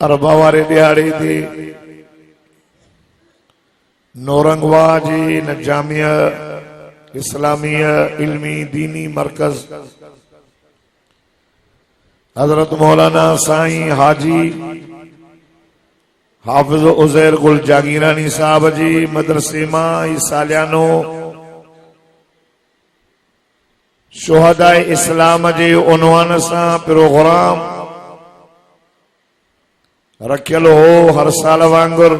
अरबा वारे दिहाड़े ते नौरंगवा जी न जामिया इस्लामिया इल्मी दीनी मरकज हजरत मौलाना साईं हाजी हाफिज उजैर गुल जागीरानी साहब जी मदरसे मां सालियानो शुहदाए इस्लाम जे उनवान सां प्रोग्राम रखियल हो हर साल वांगुर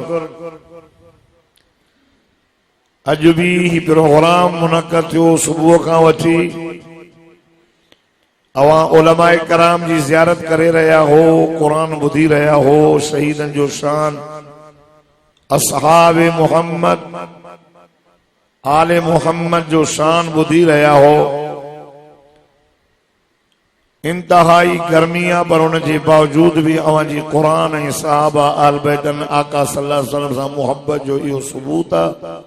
अज भी ही प्रोग्राम मुनक़द थियो सुबह का वठी अवा उलमाए कराम जी ज़ियारत करे रहा हो कुरान बुधी रहा हो शहीदन जो शान असहाबे मोहम्मद आले मोहम्मद जो शान बुधी रहा हो इंतहाई गर्मियां पर उनके बावजूद भी अवां जी कुरान ऐं सहाबा आल बैतन आका सल्लल्लाहु अलैहि वसल्लम सां मोहब्बत जो इहो सबूत आहे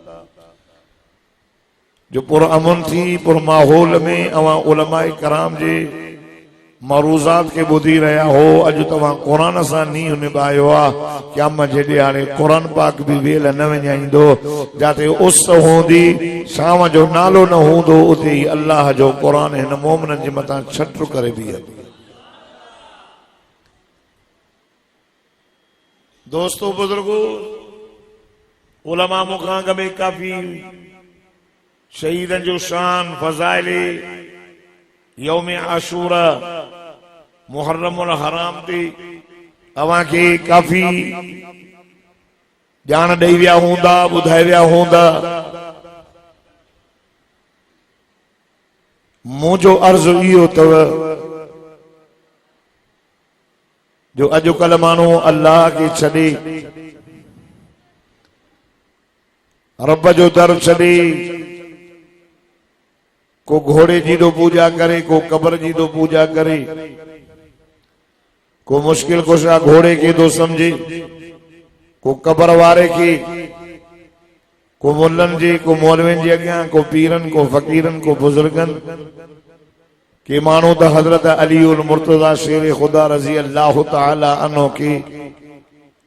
जो पुरअमन थी पुर माहौल में अवां उलमाए कराम जे मरूज़ात के बुधी रहा हो अज तवां कुरान सां नींहुं निभायो आहे क़यामत जेॾे हाणे कुरान पाक भी वेल न विञाईंदो जाते उस हूंदी शाम जो नालो न हूंदो उते ही अल्लाह जो कुरान हिन मोमिननि जे मथां छत्र करे बीहंदी। दोस्तों बुजुर्गो उलमा मुखां में काफी शहीदन जो शान फजाइल यौम आशूरा मुहर्रमुल हराम ते अवां के काफी जान ॾेई विया हूंदा ॿुधाए विया हूंदा। मुझो अर्ज़ इहो अथव जो अॼुकल्ह माण्हू अल्लाह के छॾे रब जो दर छॾे को घोड़े जी दो पूजा करे को कब्र जी दो पूजा करे को मुश्किल कुशा घोड़े के दो समझे को कब्र वारे के को मुल्लन जी को मौलविन जी अॻियां को पीरन को फकीरन को बुजुर्गन के मानो तो हजरत अली उल मुर्तजा शेर खुदा रजी अल्लाह ताला अन्हु के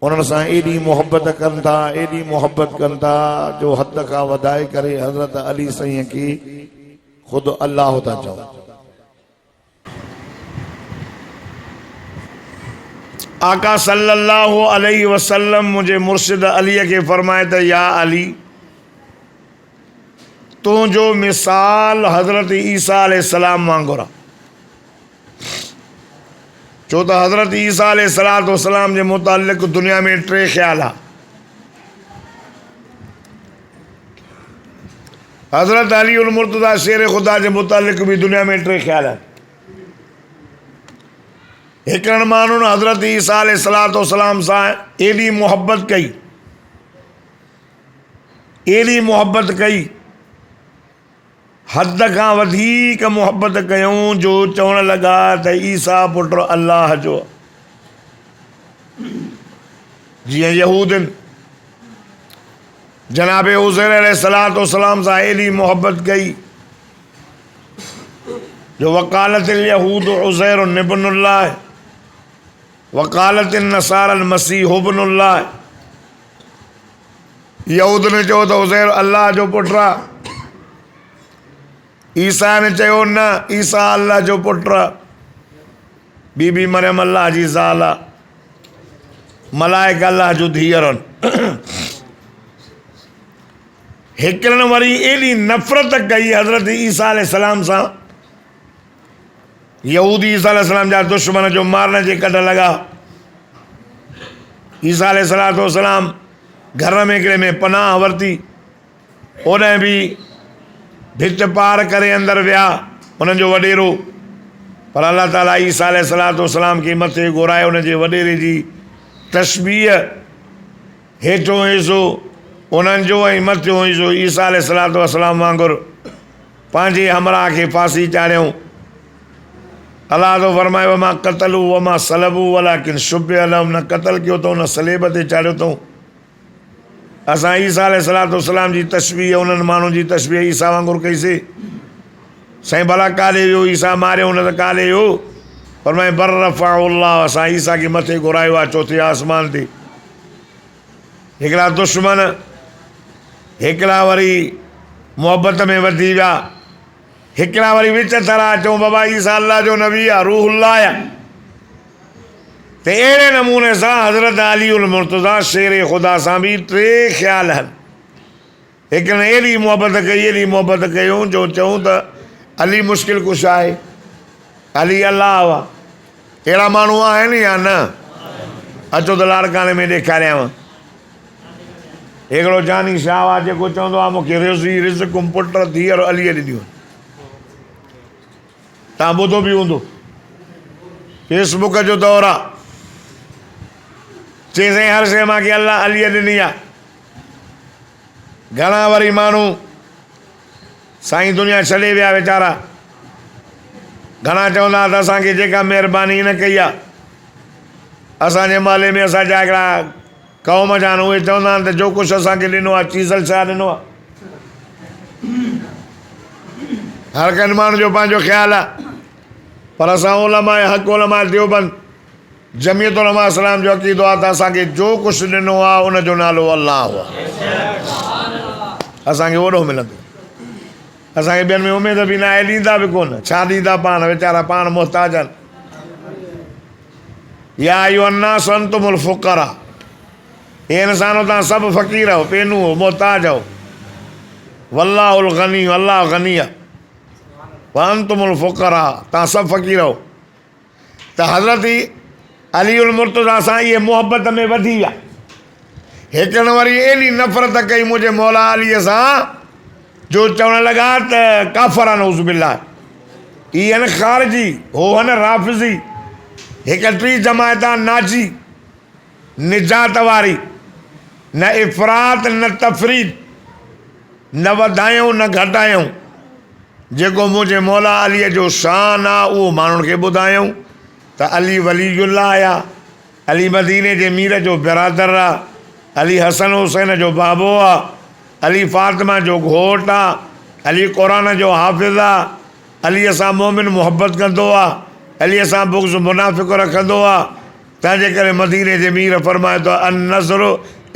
उन्हनि सां एडी मोहब्बत कन था एडी मोहब्बत कन था जो हद का वधाए करे हजरत अली सही की खुद अल्लाह था चओ। आका सल्लल्लाहु अलैहि वसल्लम मुझे मुर्शिद अली के फरमाए थे या अली तू जो मिसाल हजरत ईसा अलैहिस्सलाम वांगुर छो तो हजरत ईसा अलैहिस्सलाम जे मुतालिक दुनिया में टे ख्याल आ। हजरत अली उल मुर्तजा शेर खुदा के मुतालिक भी दुनिया में टे ख्याल है। एक मानू ने हजरत ईसा अलैहिस्सलाम सां एडी मोहब्बत कई एडी मोहब्बत कई हद का वधीक मोहब्बत कयूं जो चवण लगा त ईसा पुत्र अल्लाह जो जियां यहूदन जनाब उज़ैर अलैहिस्सलाम सां एडी मोहब्बत कई जो वकालत यहूद उज़ैर इब्नुल्लाह वकालत नसार मसीह इब्नुल्लाह। यहूद ने चयो तो उज़ैर अल्लाह जो पुत्र आ ईसा ने चयो न ईसा अल्लाह जो पुत्र बीबी मरियम अल्लाह जी ज़ाल आ मलाइका अल्लाह जो धीअरन। हिकिड़नि वरी एडी नफ़रत कई हजरत ईसा अलैहिस्सलाम सां यहूदी ईसा अलैहिस्सलाम जा दुश्मन जो मारने जे कढ लगा। ईसा अलैहिस्सलाम घर में हिकिड़े में पनाह वरती ओॾे भी भित पार करे अंदर विया उन्हनि जो वॾेरो पर अल्लाह ताला ईसा अलैहिस्सलाम के मथे घुराए उनजे वॾेरे जी तशबीह हेठो हिसो उन्हनि जो ऐं मथियो हिसो ईसा अलैहिस्सलाम वांगुरु पंहिंजे हमराह खे फांसी चाढ़ियऊं। अल्लाह तो फरमाए वमा क़तलू वमा सलबू वलाकिन शुब्बिह लहुम न क़तल कयो अथऊं न सलेब ते चाढ़ियो अथऊं। असां ईसा अलैहिस्सलाम जी तशबीह उन्हनि माण्हुनि जी तशबीह ईसा वांगुरु कईसीं। साईं भला काॾे वियो ईसा मारियो हुन त काॾे वियो फरमाए बर रफ़अहुल्लाह, असां ईसा खे मथे घुरायो आहे चौथे आसमान ते। हिकिड़ा दुश्मन, हिकिड़ा वरी मोहबत में वधी विया, हिकिड़ा वरी विच थरा चऊं बाबा ईसा अल्लाह जो नबी आहे, रूहुल्लाह आहे। त अहिड़े नमूने सां हज़रत अली उल मुर्तज़ा शेर ख़ुदा सां बि टे ख़्याल आहिनि। हिक ने एॾी मोहबत कई, एॾी मोहबत कयूं जो चऊं त अली मुश्किल कुझु आहे, अली अलाह हुआ। अहिड़ा माण्हू आहिनि या न? अचो त लाड़काने में ॾेखारियांव। हिकिड़ो जानी शाह आहे जेको चवंदो आहे मूंखे रिज़ी रिज़कुम पुट धीअर अलीअ ॾिनियूं। तव्हां ॿुधो बि हूंदो, फेसबुक जो दौरु आहे, चई साईं हर शइ मूंखे अलाह अलीअ ॾिनी आहे। घणा वरी माण्हू साईं दुनिया छॾे विया वीचारा, घणा चवंदा त असांखे जेका महिरबानी न कई आहे असांजे महले में, असांजा हिकिड़ा क़ौम जा आहिनि, उहे चवंदा आहिनि त जो कुझु असांखे ॾिनो आहे चीज़ल छा ॾिनो आहे। हर कंहिं माण्हू जो पंहिंजो ख़्यालु आहे, पर असां उलमा हक़ उलमा देवबंद जमियत उलमा इस्लाम जो अक़ीदो आहे त असांखे जो कुझु ॾिनो आहे उनजो नालो अलाह हुआ। असांखे ओॾो मिलंदो, असांखे ॿियनि में उमेद बि न आहे, ॾींदा बि कोन। छा ॾींदा पाण, वीचारा पाण मुहताज आहिनि। या अय्युहन्नास अंतुमुल फुक़रा, हे इंसानो तव्हां सभु फ़क़ीर आहियो, पेनू हो, मुहताज आहियो। वल्लाहुल गनी, अल्लाह गनी आहे, व अंतुमुल फुक़रा, तव्हां सभु फ़क़ीर आहियो। त हज़रत अली उल मुर्तज़ा सां इहे मोहबत में वधी विया। हिकिड़े वरी एॾी नफ़रत कई मुंहिंजे मौला अलीअ सां जो चवणु लॻा त काफ़र आहे नऊज़ बिल्लाह, इहे आहिनि ख़ारिजी, हो आहिनि राफ़िज़ी। हिकु टी जमायत आहे नाजी, निजात वारी, न इफ़रात न तफ़रीद, न वधायूं न घटायूं। जेको मुंहिंजे मौला अलीअ जो शान आहे उहो माण्हुनि खे ॿुधायूं त अली वलीउल्लाह आहे, अली मदीने जे मीर जो बिरादर आहे, अली हसन हुसैन जो बाबो आहे, अली फ़ातिमा जो घोटु आहे, अली क़ुरान जो हाफ़िज़ आहे, अली सां मोमिन मुहबत कंदो आहे, अली सां बुग़्ज़ मुनाफ़िक़ रखंदो आहे। तंहिंजे करे मदीने जे मीर फरमायो त अन नज़रु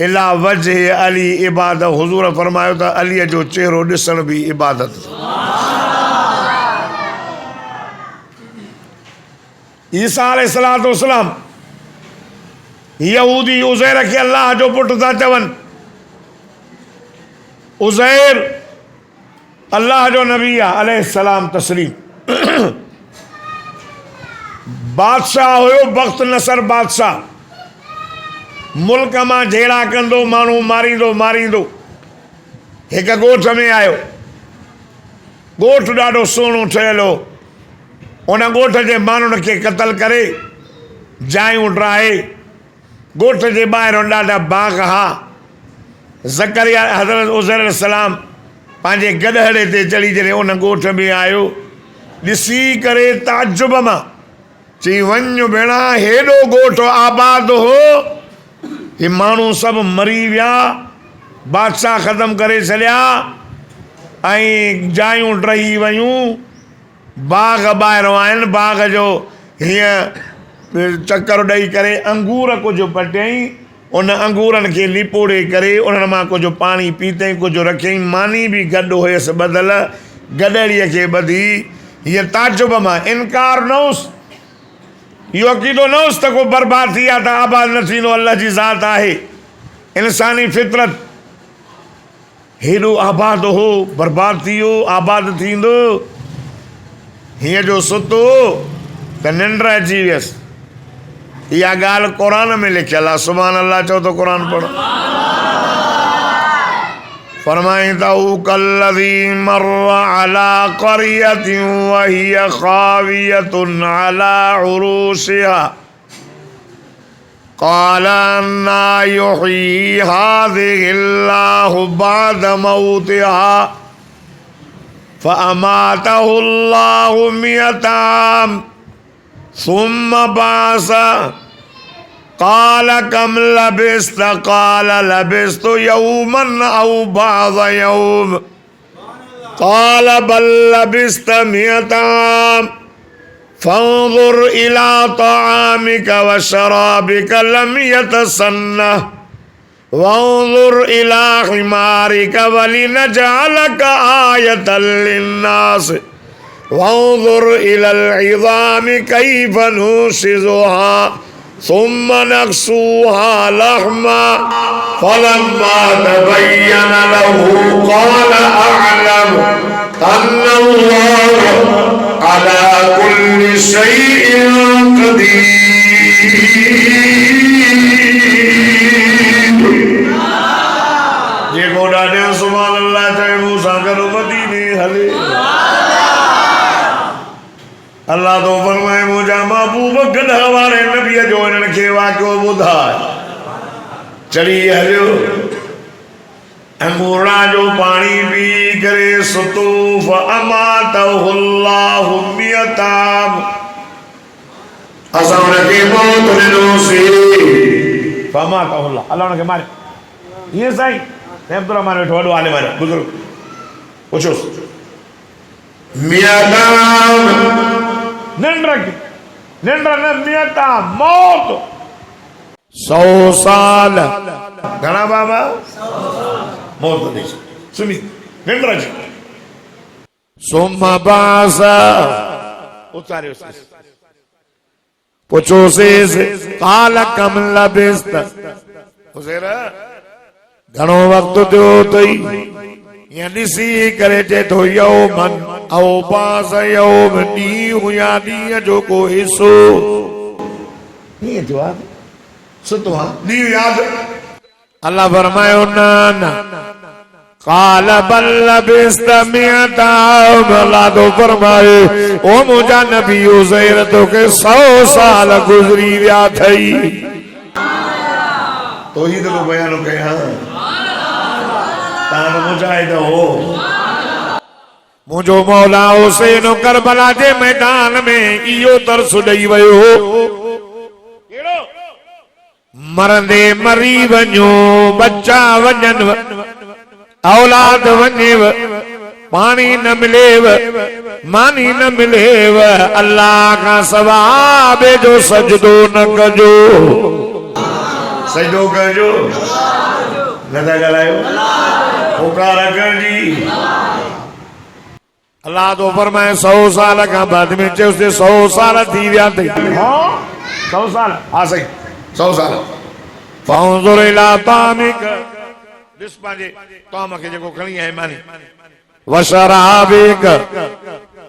इला वजह अली इबादत, हुज़ूर फरमायो त अलीअ जो चहिरो ॾिसण बि इबादत। ईसा अलैहिस्सलाम यहूदी उज़ैर खे अल्लाह जो पुटु था चवनि, उज़ैर अल्लाह जो नबी आहे अलैहिस्सलाम तस्लीम। बादशाह हुयो बख़्त नसर बादशाह, मुल्क मां झेड़ा कंदो, माण्हू मारींदो मारींदो। हिकु ॻोठ में आयो, ॻोठु ॾाढो सुहिणो ठहियलु हो। उन ॻोठ जे माण्हुनि खे क़तल करे, जायूं ड्राहे, ॻोठ जे ॿाहिरि ॾाढा बाग़ हा। ज़करिया हज़रत उज़ैर अलैहिस्सलाम पंहिंजे गॾहड़े ते चढ़ी जॾहिं उन ॻोठ में आयो, ॾिसी करे ताजुब मां चई वञ भेणा, हेॾो ॻोठ आबाद हो, हे माण्हू सभु मरी विया, बादशाह ख़तमु करे छॾिया ऐं जायूं टही वयूं, बाग़ ॿाहिरों आहिनि, बाग़ जो हीअं चकर ॾेई करे अंगूर कुझु पटियईं, उन अंगूरनि खे लिपोड़े करे उन्हनि मां कुझु पाणी पीतई, कुझु रखियईं, मानी बि गॾु हुयसि ॿधल, गॾड़ीअ खे ॿधी। हीअं ताजुब मां इनकार न हुउसि, इहो अक़ीदो न हुउसि त को बर्बाद थी विया त आबाद न थींदो, अल्लाह जी ज़ात आहे, इंसानी फितरत। हेॾो आबाद हो, बर्बाद थी वियो, आबाद थींदो, हीअं जो सुतो त निंड अची वियसि। इहा ॻाल्हि क़ुरान में लिखियलु आहे, सुभान अल्लाह चओ त क़ुरान पढ़ो। फरमाईं त कल्लज़ी मर्र अला क़रियतिन वहिय ख़ावियतुन अला उरूशिहा क़ाल अन्ना युहयी हाज़िहिल्लाहु बअद मौतिहा फ़अमातहुल्लाहु मिअता आम सुम्मा बअसा क़ाल कम लबिस्त क़ाल लबिस्तु यौमन औ बअद यौम क़ाल बल लबिस्त मिअता आम फंजुर इला तामिका व शराबिका लम यतसन्ना वंजुर इला हिमारिका वलिनजअलका आयतल लिन्नास वंजुर इलल इज़ामि कैफ़ नुशिज़ुहा सुम्मा नक्सूहा लहमा फलम्मा तबय्यन लहू क़ाल अअलम अन्नल्लाह अला कुल्लि शैइन क़दीर। ये गोड़ा ने सुभान अल्लाह चाहे मूसा करो मदीने हले। अल्लाह तो फरमाए मुझा महबूब गड हवारे नबी जो इन्हनि खे वाक़ियो ॿुधाए चढ़ी हलियो अंगूरा जो पानी पी करे सुतो फअमातहुल्लाहु मियताम असां उनखे मौत ॾिनोसीं फअमातहुल्लाह अल्लाह उनखे मारे ईअं साईं अब्दुर्रहमान वेठो वॾो आलिम आहियो बुज़ुर्ग पुछोसि मियताम निंड न मियता मौत 100 साल घणा बाबा मौत दी सुनी निंड सुम्मा बासा उतारियो पुछोसिस काल कम लबिस्त हुज़ैर घणो वक्त थियो अथई या ॾिसी करे चए थो यौमन औ बास यौम ॾींहुं या ॾींहं जो को हिसो ईअं थियो आहे सुतो आहे ॾींहुं यादि अल्लाह फरमायो न काल बल लबिस्त मियता अल्लाह तो फरमाए ओ मुंहिंजा नबी उज़ैर तोखे 100 साल गुज़री विया अथई तो ही तो बयान कया तान मुजाहिद हो मुझो मौला हुसैन करबला जे मैदान में इहो तरस ॾेई वियो मरंदे मरी वञो बच्चा वञनि औलाद वञेव पानी न मिलेव मानी न मिलेव अल्लाह का सवाब जो सजदो न कजो सजदो कजो न था ॻाल्हायो पुकार कर जी अल्लाह तो फरमाए 100 साल का बाद में चयोसि 100 साल थी विया अथई 100 साल हा सही 100 साल फंजुर इला तामिक ॾिस पंहिंजे ताम खे जेको खणी आहे मानी वशराबिक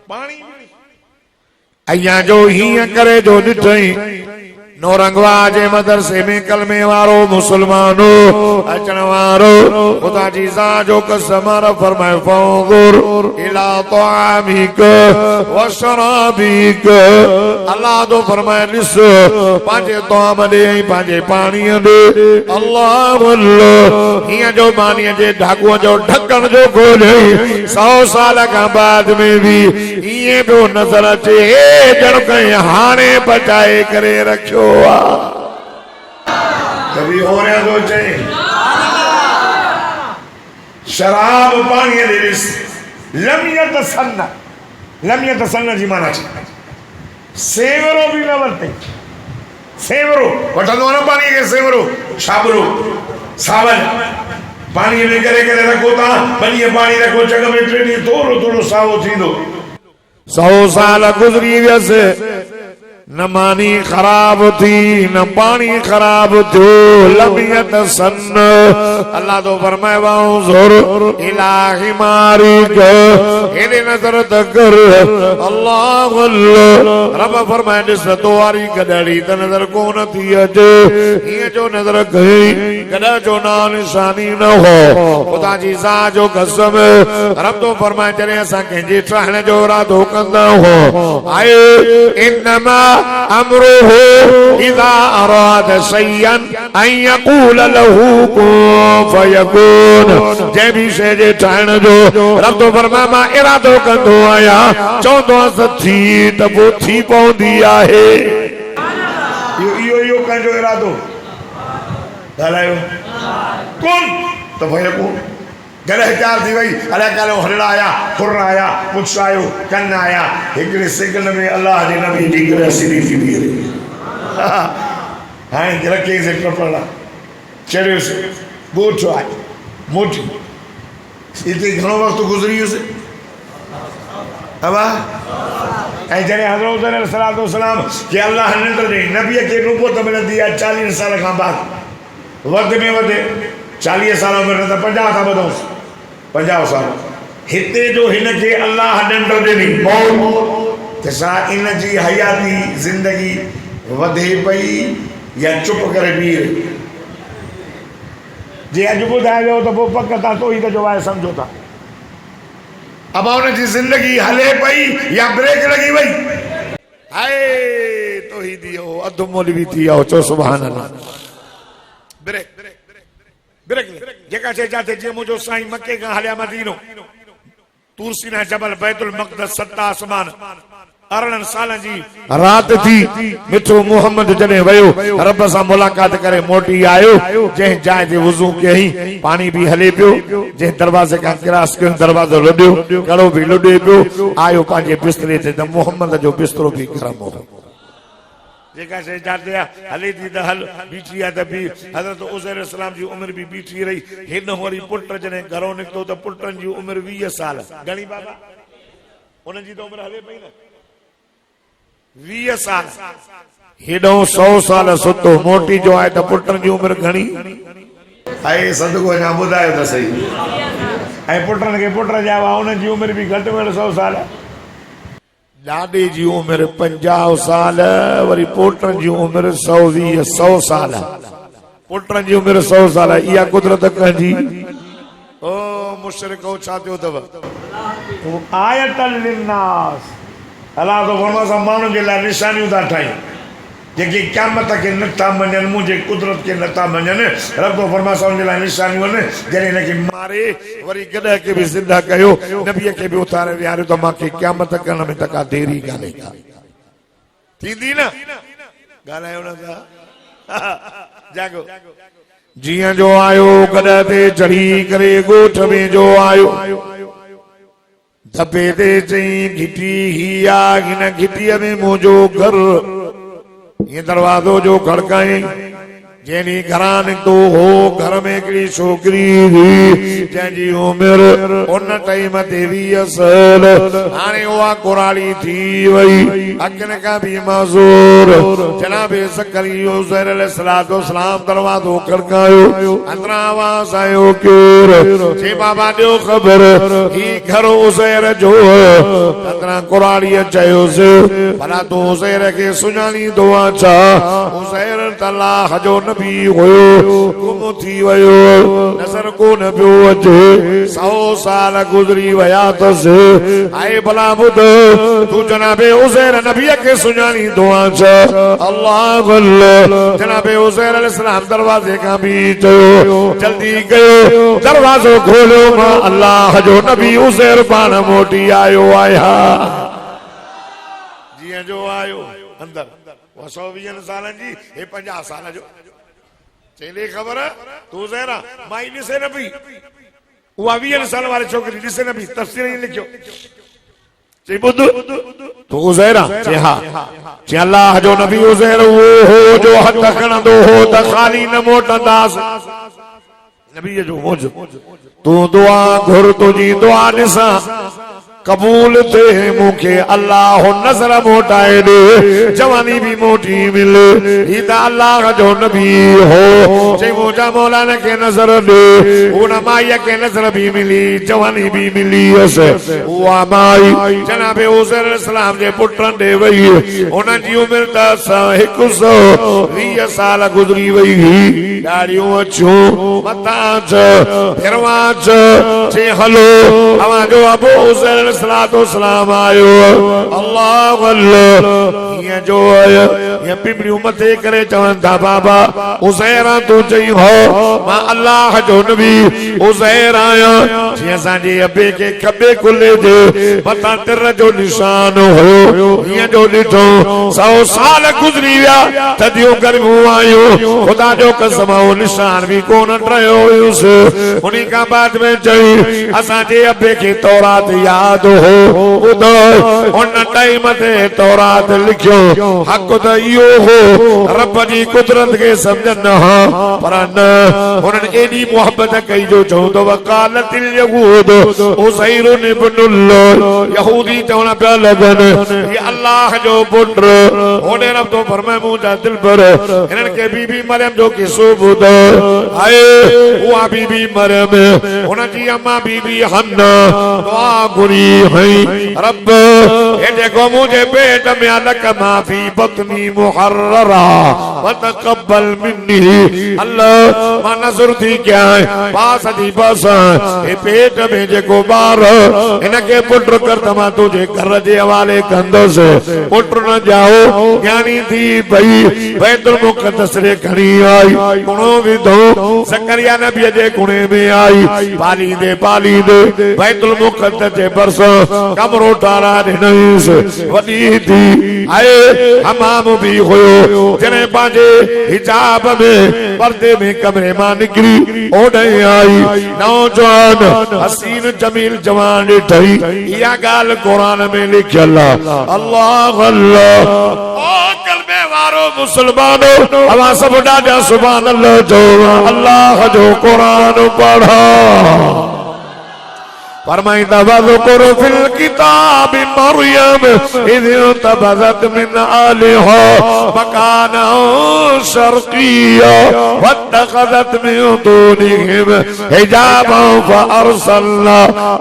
पाणी अयां जो हीअं करे जो ॾिठई नौरंगवा जे मदरसे में कलमे वारो मुसलमानो अचण वारो खुदा जी ज़ात जो कसम फरमाए फंजुर इला तामिक व शराबिक अल्लाह तो फरमाए ॾिस पंहिंजे ताम ॾे ऐं पंहिंजे पाणीअ ॾे अल्लाह हीअं जो पाणीअ जे ढाकुअ जो ढकण जो खोले 100 साल खां बाद में भी ईअं पियो नज़र अचे ॼण कहीं हाणे बचाए करे रखियो कभी हो रहा तो चाहिए शराब पानी दे लमियत सन्न जी माना सेवरो भी न वरते सेवरो वठंदो न पानी के सेवरो छाबरो सावन पानी में करे करे रखो ता बनिए पानी रखो जग में ट्रेनी थोड़ो थोड़ो सावो थींदो 100 साल गुजरी वियसि न मानी खराब थी न पानी खराब थो लमियत सन अल्लाह तो फरमाए वंजुर इला हिमारिक हेने नजर तकर अल्लाह रब फरमाए ॾिस तो वारी गॾड़ी त नजर कोन थी अचे हीअं जो नजर कई गॾ जो ना निशानी न हो खुदा जी ज़ात जो कसम रब तो फरमाए जॾहिं असां कंहिंजे ठहण जो इरादो कंदा हो आए इन्नमा अमरुहु इज़ा अराद शय्यन अन यक़ूल लहू कुन फयकून जंहिं भी शइ जे ठाहिण जो रब तो फरमाए मां इरादो कंदो आहियां चवंदो आहियां थी त पोइ थी पवंदी आहे इहो कंहिंजो इरादो ॻाल्हायो कुन त फयकून गलह चार थी वही अलाए कालो हलड़ा आया खुर आया पुछ आयो कन आया हिकिड़े सेकंड में अल्लाह जे नबी जी करे सीधी थी रही हाणे रखे से कपड़ा चढ़ियोसि ॻोठ आहे मोटी हिते घणो वक़्तु गुज़री वियुसि अबा ऐं जॾहिं हज़रत अलैहि सलाम के अल्लाह निंड ॾे नबीअ खे नुबूवत मिलंदी आहे 40 साल खां बाद वधि में वधि 40 साल उमिरि न त 50 था ॿुधूंसि 50 साल हिते जो हिनखे अल्लाह निंड ॾिनी मौत त छा इन जी हयाती ज़िंदगी वधे पई या चुप करे बीह रही जे अॼु ॿुधाए वियो त पोइ पक तव्हां तोहीद जो आहे सम्झो था अब उन जी ज़िंदगी हले पई या ब्रेक लगी वई हाय तोहीदी हो अधु मौलवी थी वियो चओ सुभान अल्लाह ब्रेक ब्रेक जेका शइ जाते जीअं मुंहिंजो साईं मके खां हलिया मदीनो तूर सीना जबल बैतुल मक़दस 7 आसमान 18 साल जी रात थी मिठो मोहम्मद जने वयो रब सां मुलाकात करे मोटी आयो जंहिं जाइ ते वुज़ू कयई पानी भी हले पियो जंहिं दरवाजे खां क्रॉस कयो दरवाजो लुॾियो कड़ो भी लुॾे पियो आयो पंहिंजे बिस्तरे ते त मोहम्मद जो बिस्तरो भी गरम हो जेका शइ जाते हले थी त हल बीठी आहे त बी हज़रत उज़ैर अलैहिस्सलाम जी उमिरि भी बीठी रही हिन वरी पुट जने घरों निकितो त पुटनि जी उमिरि 20 साल घणी बाबा उन्हनि जी त उमिरि हले पई न 20 साल हेॾो 100 साल सुतो मोटी जो आहे त पुटनि जी उमिरि घणी ऐं सदको अञा ॿुधायो त सही ऐं पुटनि खे पुट ॼावा उन्हनि जी उमिरि बि घटि में 100 साल ॾाॾे जी उमिरि 50 साल वरी पोटनि जी उमिरि 100 साल पुटनि जी उमिरि 100 साल इहा कुदरत कंहिंजी ओ मुशरिको छा थियो अथव आयतल लिन्नास अल्लाह तो फरमासा माण्हुनि जे लाइ निशानियूं था ठाहियूं जेके क़यामत खे नथा मञनि मुंहिंजे कुदरत खे नथा मञनि रब तो फरमासा उन जे लाइ निशानियूं आहिनि जॾहिं हिनखे मारे वरी गॾह खे बि ज़िंदा कयो नबीअ खे बि उथारे विहारियो त मूंखे क़यामत करण में त का देरी कान्हे थींदी न ॻाल्हायो न था जागो जीअं जो आयो गॾह ते चढ़ी करे ॻोठ में जो आयो धपे ते चई घिटी ही आ हिन घिटीअ में मुंहिंजो घर ये दरवाजो जो खड़काई जैनी घरां निकितो हो घर में हिकिड़ी छोकिरी हुई जंहिंजी उमिरि उन टाइम ते 20 साल हाणे उहा कुराड़ी थी वई अखियुनि खां बि माज़ूर जनाब ज़करिया अलैहिस्सलाम दरवाजो खड़कायो अंदरां आवाज़ आयो केरु जे बाबा ॾियो ख़बर ही घर उज़ैर जो अंदरां कुराड़ीअ चयोसि भला तूं उज़ैर खे सुञाणींदो आहे छा उज़ैर त अल्लाह जो नबी हुयो गुम थी वयो नज़र कोन पियो अचे 100 साल गुज़री विया अथसि आए भला ॿुध तूं जनाबे उज़ैर नबीअ खे सुञाणींदो आहे छा अल्लाह जनाबे उज़ैर अलैहिस्सलाम दरवाज़े खां बि चयो जल्दी कयो दरवाज़ो खोलियो मां अल्लाह जो नबी उज़ैर पाण मोटी आयो आया जीअं जो आयो अंदर 120 सालनि जी हे 50 साल जो चईले ख़बर तू ज़हरा माई ॾिसे न पई उहा 20 साल वारी छोकिरी ॾिसे न पई तफ़सीर ई लिखियो चई ॿुध तू ज़हरा चई हा चई अल्लाह जो नबी उज़ैर वो हो जो हथ खणंदो हो त ख़ाली न मोटंदासि नबी जो मौज तू दुआ घुर तुंहिंजी दुआ ॾिसां कबूल थे मुखे अल्लाह नजर मोटाए दे जवानी भी मोटी मिले इदा अल्लाह जो नबी हो जे मुझा मौलाना के नजर दे उन माई के नजर भी मिली जवानी भी मिली असे वो माई जनाब उज़ैर अलैहिस्सलाम जे पुटन दे वई उन जी उम्र त 120 साल गुजरी वई ॾाढ़ियूं अछूं मताच फिरवाच जे हलो अवा जो अबू उज़ैर सलाम आयो अल्लाह अल्लाह ये जो ये पिपड़ियों मथे करे चवन था बाबा उज़ैर तू चई हो मां अल्लाह जो नबी उज़ैर आया जी असांजे अबे के खबे कुले जे मथा तिर जो निशान हो ये जो ॾिठो 100 साल गुज़री विया थधियूं गर्मियूं आयूं खुदा जो कसम हो निशान भी कोन रहियो हुयुसि उन्हीं खां बाद में चई असांजे अबे के तौरात याद हो ॿुधो उन टाइम ते तौरात लिखियो हक़ त इहो हो रब जी कुदरत के समझन हा पर न उन्हनि एॾी मोहब्बत कई जो चवंदो वकालतिल यहूद उज़ैर इब्नुल्लाह यहूदी चवण पिया लॻनि ये अल्लाह जो पुट होॾे रब तो फरमाए मुंहिंजा दिलबर हिननि खे बीबी मरियम जो किस्सो ॿुधो आए उहा बीबी मरियम हुनजी अम्मा बीबी हन्ना दुआ घुरी हई रब हे देखो मुझे पेट में अलग माफी बतनी मुहर्ररा वतकब्बल मिन्नी अल्लाह मां नज़र थी क्या है पास दी बस ए पेट में जेको बार इनके पुत्र कर तमा तुझे घर जे हवाले कंदस पुत्र न जाओ ज्ञानी थी भई बैतुल मुक़द्दस रे खणी आई कुणो विधो ज़करिया नबी जे कुणे में आई पाली दे बैतुल मुक़द्दस जे बरस कमरो ठारा ॾिनईस वॾी थी आए हमाम भी हुयो जने पांजे हिजाब में पर्दे में कमरे मां निकरी ओडे आई नौजवान हसीन जमील जवान ॾिठई इहा ॻाल्हि कुरान में लिखियल अल्लाह अल्लाह ओ कलमे वारो मुसलमानो अवां सब ॾाढा सुभान अल्लाह जो अल्लाह जो कुरान पढ़ा फरमाइंदा वज़कुर फिल किताब मरियम इज़ तबज़त मिन आलिहा मकाना शर्क़िया वत्तख़ज़त मिन दूनिहिम हिजाबा फअरसलना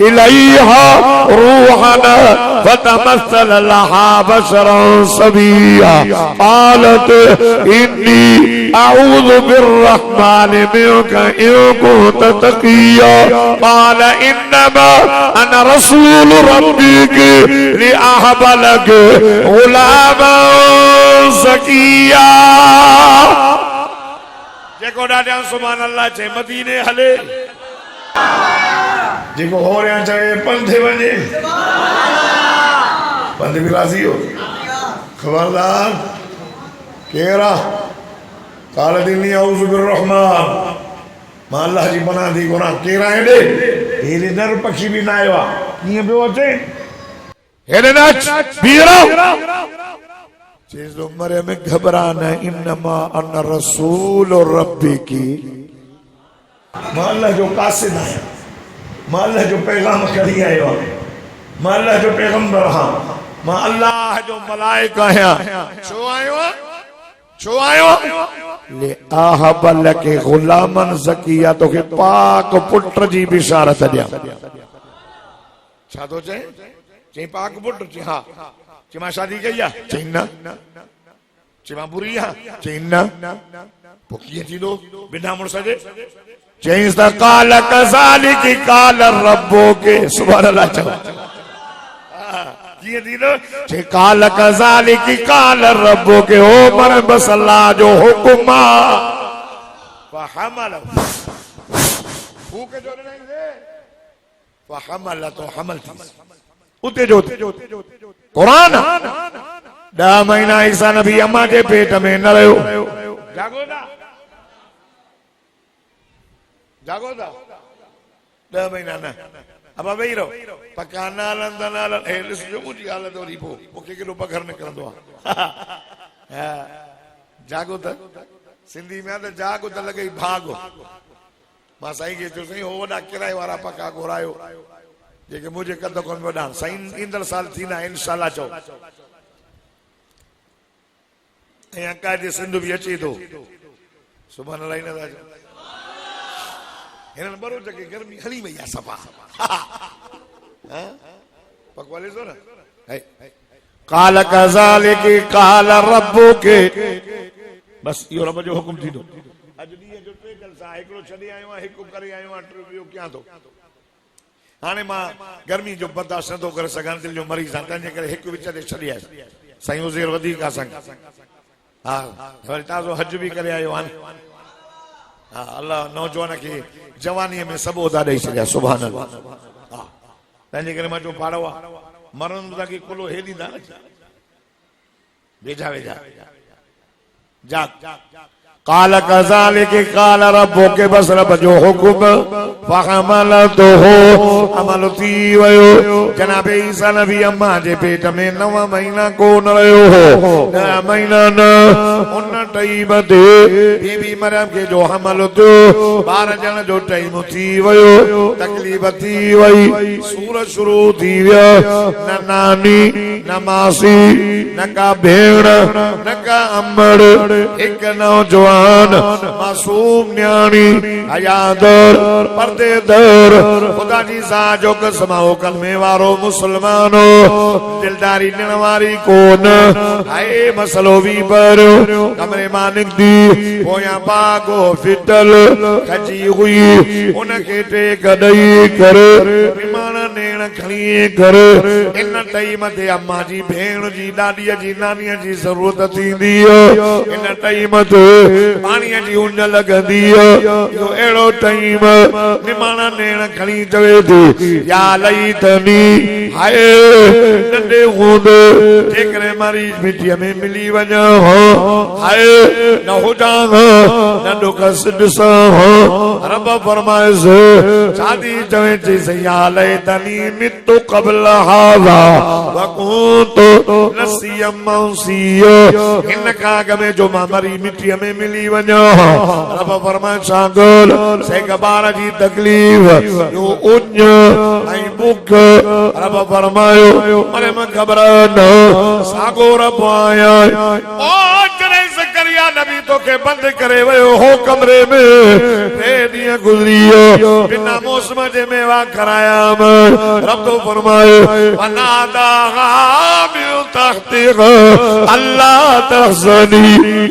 इलैहा रूहना फतमस्सल लहा बशरन सविया क़ालत इन्नी अऊज़ु बिर्रहमानि मिनका इन कुन्त तक़िया क़ाल इन्नमा अन रसूल रब्बिक लिअहब लक गुलामन ज़किया जेको ॾाढा सुभान अल्लाह चे मदीने हले जेको हो रहा चाहे पंधे वञे पंध भी राज़ी हो खबरदार केरा काल दिनी औज़ु बिर्रहमान मां अल्लाह जी पनाह थी घुरां केरा हेॾे हेॾे नर पक्षी भी ना आयो कीअं पियो अचे हेॾे नच बीहो चेस उम्र में घबरा न इन्नमा अन रसूल रब्बी की मां अल्लाह जो कासिद आहियां मां अल्लाह जो पैगाम खणी आयो आहियां मां अल्लाह जो पैगंबर हां मां अल्लाह जो मलाइक आहियां छो आयो ले आहब लके गुलामन ज़किया तो के पाक पुत्र जी बिशारत दिया छा तो चई पाक पुत्र चे हां चे मां शादी कई आ चई न चे मां बुरी आ चई न पो कीअं थींदो बिना मुड़स जे चई त काल कज़ालिक काल रब्बो के सुभान अल्लाह चओ कीअं थींदो चे काल कज़ालिक काल रब्बो के ओ मर बस अल्लाह जो हुक्म आ फहमल फूके जो नहीं दे फहमल तो हमल थी उते जो कुरान 10 महीना ईसा नबी अम्मा जे पेट में न रहियो जागो दा 10 महीना न अब वेही रहो पका नालन दनालन ए ॾिसजो मुंहिंजी हालत वरी पोइ मूंखे केॾो पघर निकिरंदो आहे जागो त सिंधी में त जागो त लॻे भागो मां साईं खे चयो साईं हो वॾा किराए वारा पका घुरायो जेके मुझे कद कोन वॾा साईं ईंदड़ साल थींदा इंशाअल्लाह चओ ऐं अकाइदे सिंध बि अचे थो सुभाणे अलाह न था चओ हिननि बरोज खे गर्मी हली वई आहे सफ़ा पकवाले सो न काल कज़ालिक काल रब्बुक बस इहो रब जो हुकुम थींदो अॼु ॾींहं जो 3 जलसा हिकिड़ो छॾे आयो आहियां हिकु करे आयो आहियां ॿियो कयां थो हाणे मां गर्मी जो बर्दाश्त नथो करे सघां दिलि जो मरीज़ आहे तंहिंजे करे हिकु विच ते छॾे आयुसि साईं उज़ैर वधीक आहे संग हा वरी ताज़ो हज बि करे आयो हाणे हाँ अल्लाह नौजवान के जवानी में सब उदा ॾेई छॾिया सुभान अल्लाह हाँ तंहिंजे करे मां चयो पाड़ो आहे मरण ताकी कुलो हे ॾींदा वेझा वेझा जाग काल कज़ालिक काल रब्बुक बस रब जो हुकुम फहमलतहु अमल थी वयो जनाब ईसा नबी अम्मा जे पेट में 9 महीना कोन रहियो हो 9 महीना न उन टाइम ते बीबी मरियम के जो हमल थियो बार जन जो टाइम थी वयो तकलीफ थी वई सूरत शुरू थी वियो न नानी न मासी न का भेण न का अमड़ एक नौजवान मासूम न्याणी हयादर पर्देदर खुदा जी सा जो कसमाओ कलमे वारो मुसलमानो दिलदारी निणवारी कोन आए मसलो भी पर कमरे मानिक दी पोया पागो फिटल खची हुई उनके टे गडई कर विमान नेण खणी कर इन टाइम ते अम्मा जी भेण जी ॾाॾीअ जी नानीअ जी ज़रूरत थींदी इन टाइम ते पाणीअ जी उन लॻंदी इहो अहिड़ो टाइम निमाणा नेण खणी चवे थी या लई तनी हाय नंढे हूंदे जेकॾहिं मरीज मिटीअ में मिली वञा हाय न हुजां न ॾुकस ॾिसां रब फरमाइस शादी चवे थी या लई तनी मितु क़ब्ल हाज़ा वकुंतु नसियम मंसिया हिन खां अॻु में जो मां मरी मिटीअ में मिली वञा रब फरमाए शागल से बार जी तकलीफ यो उञ ऐं बुख रब फरमायो अरे मैं घबरायो न सागो रब आया ओ जॾहिं ज़करिया नबी तो के बंद करे वयो हो कमरे में टे ॾींहं गुज़री बिना मौसम जे मेवा कराया रब तो फरमाए वनादा मिन तहतिहा अल्लाह तहज़नी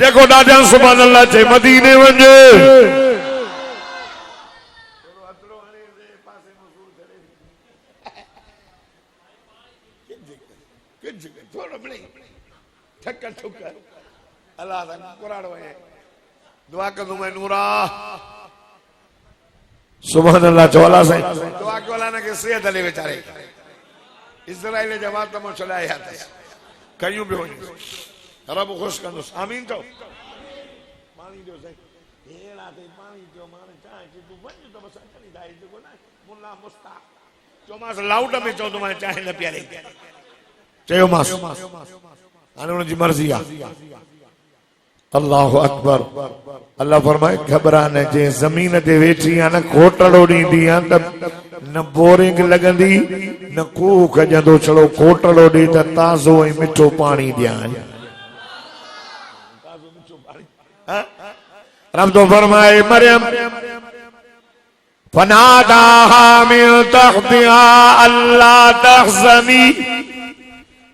देखो दादा सुभान अल्लाह चे मदीने वञे अल्लाह दुआ कंदो मैं नूरा सुभान अल्लाह चोला से दुआ कोला ने के सेहत ले बेचारे इजराइल जवाब तमो चलाए हाथ कयूं भी होई रब खुश कंदुस आमीन तो पानी जो से हेड़ा ते पानी जो माने चाहे कि तू वञ तो बस अचनी दाई जो ना मुल्ला मुस्ता जो मास लाउड में चो तो माने चाहे न प्यारे चयो मास हाने उन जी मर्जी आ अल्लाह अकबर अल्लाह फरमाए घबराने जे जमीन ते वेठी आ न कोटड़ो ॾींदी आ त न बोरिंग लगंदी न कूह खजंदो छड़ो कोटड़ो ॾी त ताज़ो ऐं मिठो पानी ॾियां रब तो फरमाए मरियम फनादाहा मिन तहतिहा अल्ला तहज़नी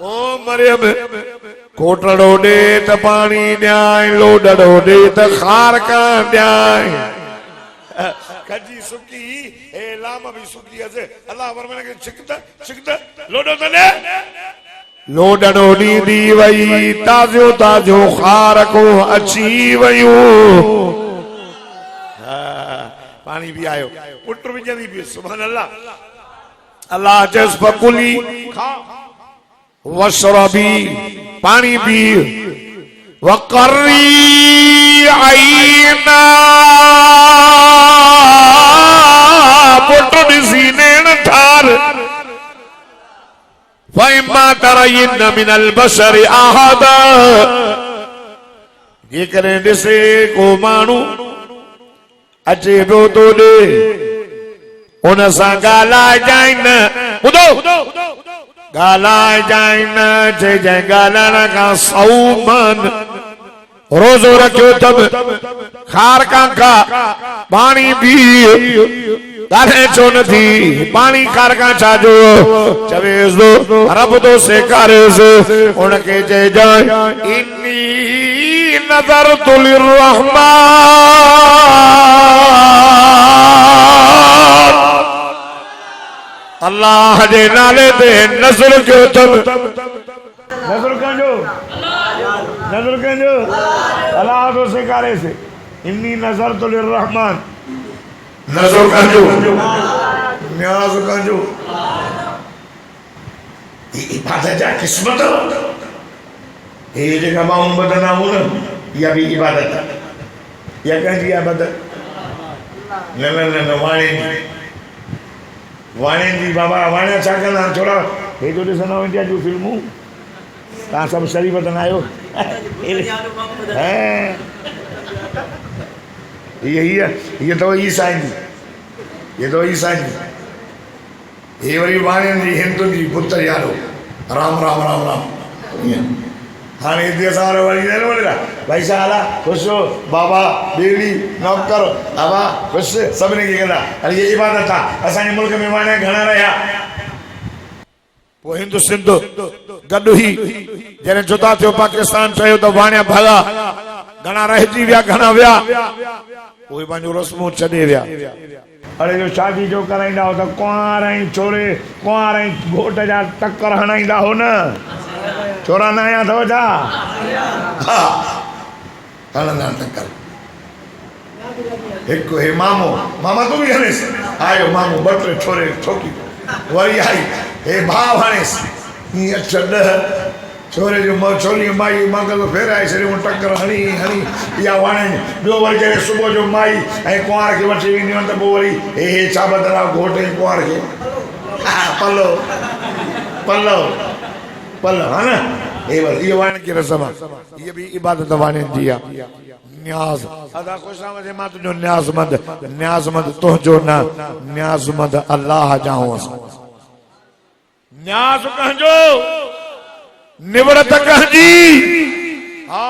ओ मरियम कोटड़ो दे त पानी न्याय लोडड़ो दे त खार का न्याय कजी सुकी ए लाम भी सुकी अजे अल्लाह फरमाने के चिकता लोडो तने लोडड़ो दी वई ताजो ताजो खार को अची वयो पानी भी आयो पुत्र भी जदी भी सुभान अल्लाह अल्लाह जस फकुली खा वशरबी पानी पी वकर्री आईना पुट ॾिसी नेण ठार फइम्मा तरयिन मिनल बशरि अहदा ये करे दिसे को मानू अचे पियो तो दे उन सां ॻाल्हाए जाइन ॿुधो ॻाल्हाए जाइन चई जाए ॻाल्हाइण खां सौमन रोज़ो रखियो अथमि खार खां पाणी पी ॻाल्हाए छो न थी पाणी खार खां छा जो चवेसि थो रब थो सेखारेसि उनखे चइजांइ इन्नी नज़रतु लिर्रहमान अल्लाह जे नाले ते नज़र कयो अथमि नज़र कंजो नज़र कंजो अल्लाह तो सेखारे से इन्नी नज़र तो लिर्रहमान नज़र कंजो न्याज़ कंजो इबादत जा किस्मत ये जेका माण्हू ॿधंदा हूं न इहा बि इबादत आहे इहा कंहिंजी इबादत न न न न वाणे जी बाबा वाणे छा कंदा आहिनि थोरा हे जो ॾिसंदा इंडिया जूं फिल्मूं तव्हां सभु शरीफ़ त न आहियो हीअ अथव ईसाइन जी ये तो ईसाइन जी ये वरी वाणियुनि जी हिंदुनि जी बुत यारो राम राम राम राम ईअं हाणे हिते असां वरी न वञा भाई छा हाल आहे ख़ुशि हो बाबा ॿेड़ी नौकर बाबा ख़ुशि सभिनी खे कंदा अरे इहा इबादत आहे असांजे मुल्क में वाणिया घणा रहिया पोइ हिंदु सिंध गॾु ई जॾहिं जुदा थियो पाकिस्तान चयो त वाणिया भला घणा रहिजी विया घणा विया उहे पंहिंजो रस्मूं छॾे विया अरे जो शादी जो कराईंदा हो त कुंवार ऐं छोरे कुंवार ऐं घोट जा टकर हणाईंदा हो न छोरा न आया अथव छा हा हणंदा टकर हिकु हे मामो मामा तूं बि हणेसि आयो मामो ॿ टे छोरे छोकी वरी आई हे भाउ हणेसि हीअं 8-10 छोरे जो छोरी माई मंगल फेराए छॾियो टकर हणी हणी इहा वाणे ॿियो वरी जॾहिं सुबुह जो माई ऐं कुंवार खे वठी वेंदियूं आहिनि त पोइ वरी हे छा ॿधंदा घोट ऐं कुंवार खे पलो पलो पलो हा न हे बसि इहो वाणे की रस्म आहे ये भी इबादत वाणियुनि जी आहे न्याज़ अदा ख़ुशआमद जे मां तुंहिंजो न्याज़मंद तुंहिंजो न न्याज़मंद अल्लाह जाऊं असां न्याज़ कंहिंजो निवरत कंहिंजी हा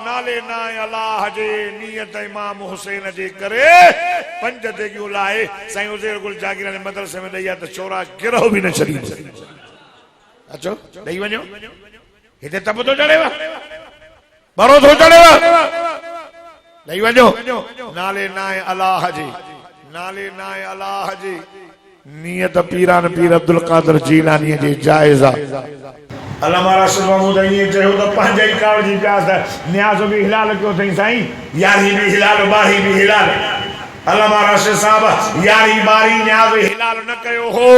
नाले नाए अल्लाह जे नियत इमाम हुसैन जे करे 5 देगियूं लाहे साईं उज़ैर गुल जागीरानी मदरसे में ॾेई त छोरा गिरहो बि न छॾी अचो ॾेई वञो हिते तप थो चढ़ेव बरो थो चढ़ेव ॾेई वञो नाले नाए अल्लाह जी नियत पीरान पीर अब्दुल कादिर जीलानी जी जायज़ आहे अल्लामा राशिद महमूद ईअं चयो त पंहिंजे ई कावड़ जी प्यास न्याज़ बि हिलाल कयो अथई साईं यारी बि हिलाल ॿारहीं बि हिलाल अल्लामा राशिद साहब यारी ॿारहीं न्याज़ हिलाल न कयो हो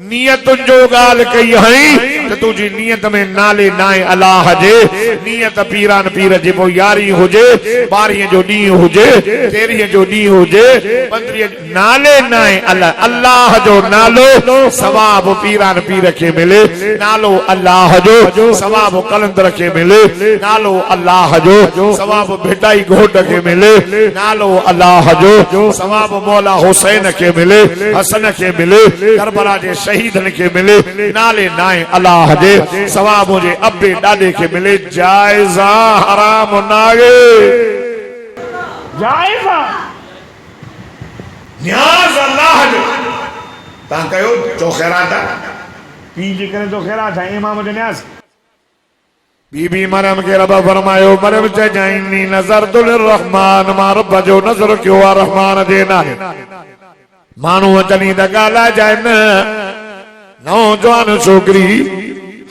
नियतुनि जो ॻाल्हि कई हई त तुंहिंजी नियत में नाले नाए अल्लाह जे नियत पीरान पीर जे पोइ यारी हुजे 12 जो ॾींहुं हुजे 13 जो ॾींहुं हुजे 15 नाले नाए अल्लाह जो नालो सवाब पीरान पीर खे मिले नालो अल्लाह जो सवाब कलंदर खे मिले नालो अल्लाह जो सवाब भेटाई घोट खे मिले नालो अल्लाह जो सवाब मौला हुसैन खे मिले हसन खे मिले करबला जे शहीदन के मिले नाले नाए अल्लाह जे सवाब मुझे अब्बे डाडे के मिले जायज़ा हराम नागे जायज़ा न्याज़ अल्लाह जो ता कयो तो खैरात पी जे करे तो खैरात है इमाम जो न्याज़ बीबी मरम के रब फरमायो मरम चइनी नज़र तुल रहमान मा रब जो नज़र क्यों आ रहमान देना है मानू चनी त ॻाल्हाए जाए न नौजवान छोकरी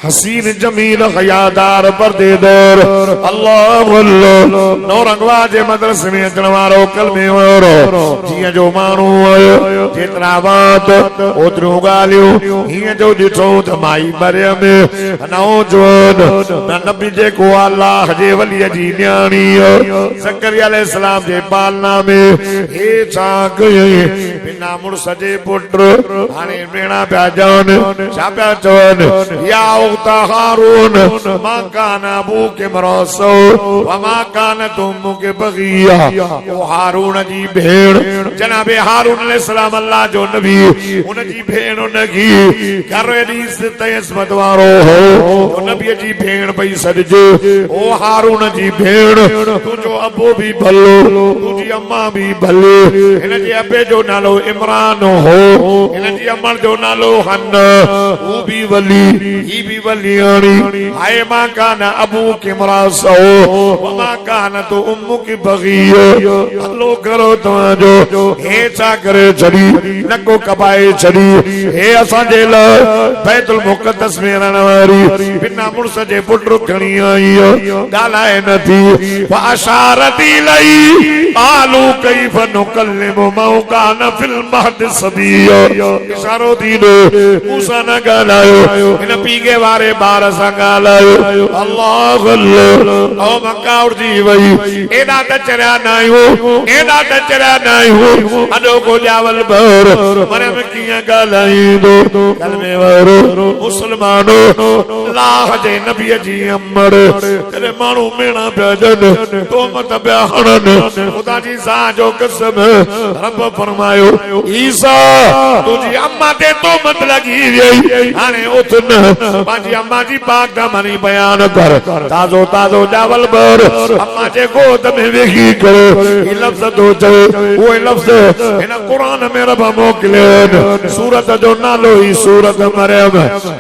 हसीन जमील हयादार परदेदर अल्लाह अल्लाह नौरंगवा जे मदरसे में अचण वारो कलमे वारो जीअं जो माण्हू आयो जेतिरा बात ओतिरियूं ॻाल्हियूं हीअं जो ॾिठो त माई मरियम नौजवान नबी जेको अल्लाह जे वलीअ जी न्याणी ज़करिया अलैहिस्सलाम जे पालना में हे छा कयईं बिना मुड़स जे पुट हाणे भेणा पिया चवनि छा पिया चवनि या उख्ता हारून मां कान अबूके मरसो व मां कान तुमुके बगिया। ओ हारून जी भेण जनाबे हारून अलैहिस्सलाम अल्लाह जो नबी उन जी भेण उनकी घर एडी इज्जत इस्मत वारो हो तो नबी जी भेण पई सॾजे। ओ हारून जी भेण तुंहिंजो अबो भी भलो तुंहिंजी अम्मा भी भले। हिन जे अबे जो नालो इमरान हो हिन जी अम्मा जो नालो हन हू भी वली ही भी वलियाणी। हाय मां कान अबू के मरासो व मां कान तो उम्मू की बगियो। हलो करो तव्हांजो हे छा करे छड़ी नको कपाए छड़ी हे असांजे लाइ बैतुल मुक़द्दस में रहण वारी बिना मुड़स जे पुट खणी आई ॻाल्हाए नथी। फाशारती लई आलू कैफ नुकल्लिमु मौ कान फिल महद सबिया। इशारो थी ॾे मूसा न ॻाल्हायो हिन पीगे वारे ॿार सां ॻाल्हायो। अल्लाह अल्लाह ओ मक्का उड़जी वई एॾा त चरिया न आहियूं एॾा त चरिया न आहियूं अॾो को ॼावल भर मरियम कीअं ॻाल्हाईंदो कलमे वारो मुस्लमानो अल्लाह जे नबीअ जी अमर तेरे माण्हू मेणा पिया ॾियनि तोहमत पिया हणनि ख़ुदा जी ज़ात जो कसम रब फरमायो ईसा तुझी अम्मा ते तोहमत लगी वई हाणे उथ न पंहिंजी अम्मा जी पाक दामनी बयान कर ताज़ो ताज़ो ॼावल भर अम्मा जे गोद में वेही करे ही लफ़्ज़ तो चए उहे लफ़्ज़ हिन क़ुरान में रब मोकिलियो सूरत जो नालो ही सूरत मरियम।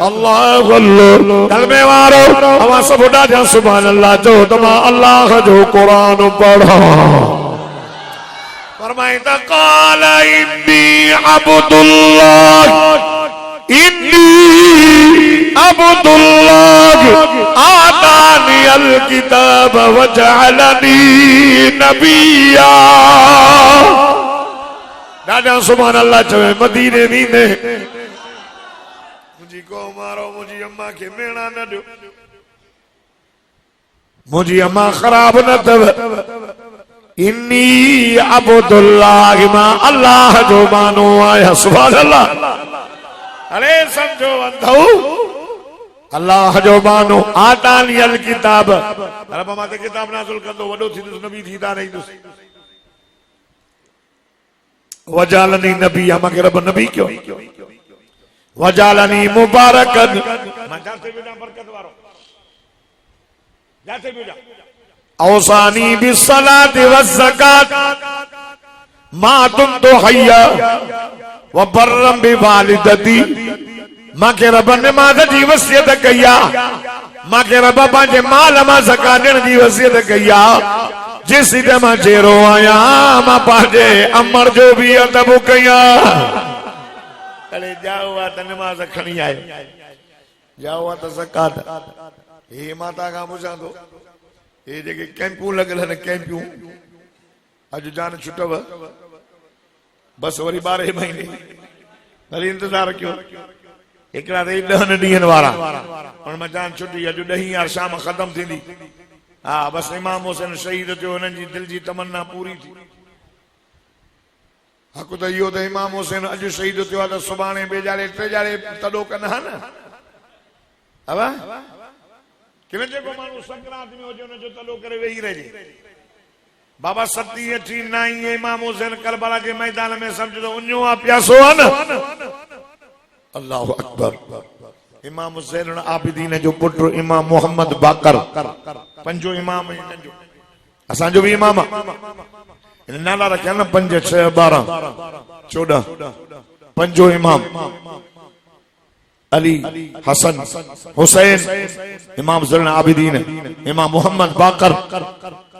अल्लाह अल्लाह कलमे वारो अवां सब ॾाढा सुभान अल्लाह जो त मां अल्लाह जो क़ुरान पढ़ा। फरमाए त क़ाल इन्नी अब्दुल्लाह आतानी अल किताब व जअलनी नबिया। ॾाढा सुभान अल्लाह चवे मदीने वींदे मुंहिंजी कौम वारो मुंहिंजी अम्मा खे मेणा न ॾियो मुंहिंजी अम्मा ख़राब न अथव। इन्नी अब्दुल्लाह मां अल्लाह जो मानो आहियां। सुभान अल्लाह। अरे समझो अंधो अल्लाह जो मानो आतानी अल किताब रब माते किताब नाज़िल कंदो वॾो थींदुसि नबी थींदा रहींदुसि। वजालनी नबी मूंखे रब नबी कयो वजालनी मुबारकन मां जाते बिना बरकत वारो जाते बिना औसानी बिस्सलाति वज़्ज़कात मा तुमतु हय्या व बर्रम बिवालिदती। मूंखे रब नमाज़ जी वसियत कई आहे मूंखे रब पंहिंजे माल मां ज़कात ॾियण जी वसियत कई आहे जिस दिन मां चेरो आहियां मां पंहिंजे अमर जो भी अदब कया। अरे जाओ आ त नमाज़ खणी आयो जाओ आ त ज़कात हे माता खां पुछां थो हे जेके कैंपूं लॻल आहिनि कैंपूं अॼु जान छुटव बस वरी 12 महीने वरी इंतज़ार कयो हिकिड़ा त 10 ॾींहंनि वारा पर मां जान छुटी अॼु 10 यार शाम ख़तम थींदी। हाँ बस इमाम हुसैन शहीद थियो हुननि जी दिल जी तमन्ना पूरी थी। हक़ त इहो त इमाम हुसैन अॼु शहीद थियो आहे त सुभाणे बेजारे टेजारे तॾो कनि हा न अब किन जेको माण्हू संक्रांत में हुजे हुनजो तॾो करे वेही रहिजे। बाबा 7 8 9 इमाम हुसैन करबला के मैदान में समझो उन्यो आ प्यासो है न। अल्लाहु अकबर। इमाम हुसैन आबिदीन जो पुत्र इमाम मोहम्मद बाकर पंजो इमाम असां जो भी इमाम इन नाला रखिया न 5 6 12 14 पंजो इमाम अली हसन हुसैन इमाम ज़ैनुल आबिदीन इमाम मोहम्मद बाकर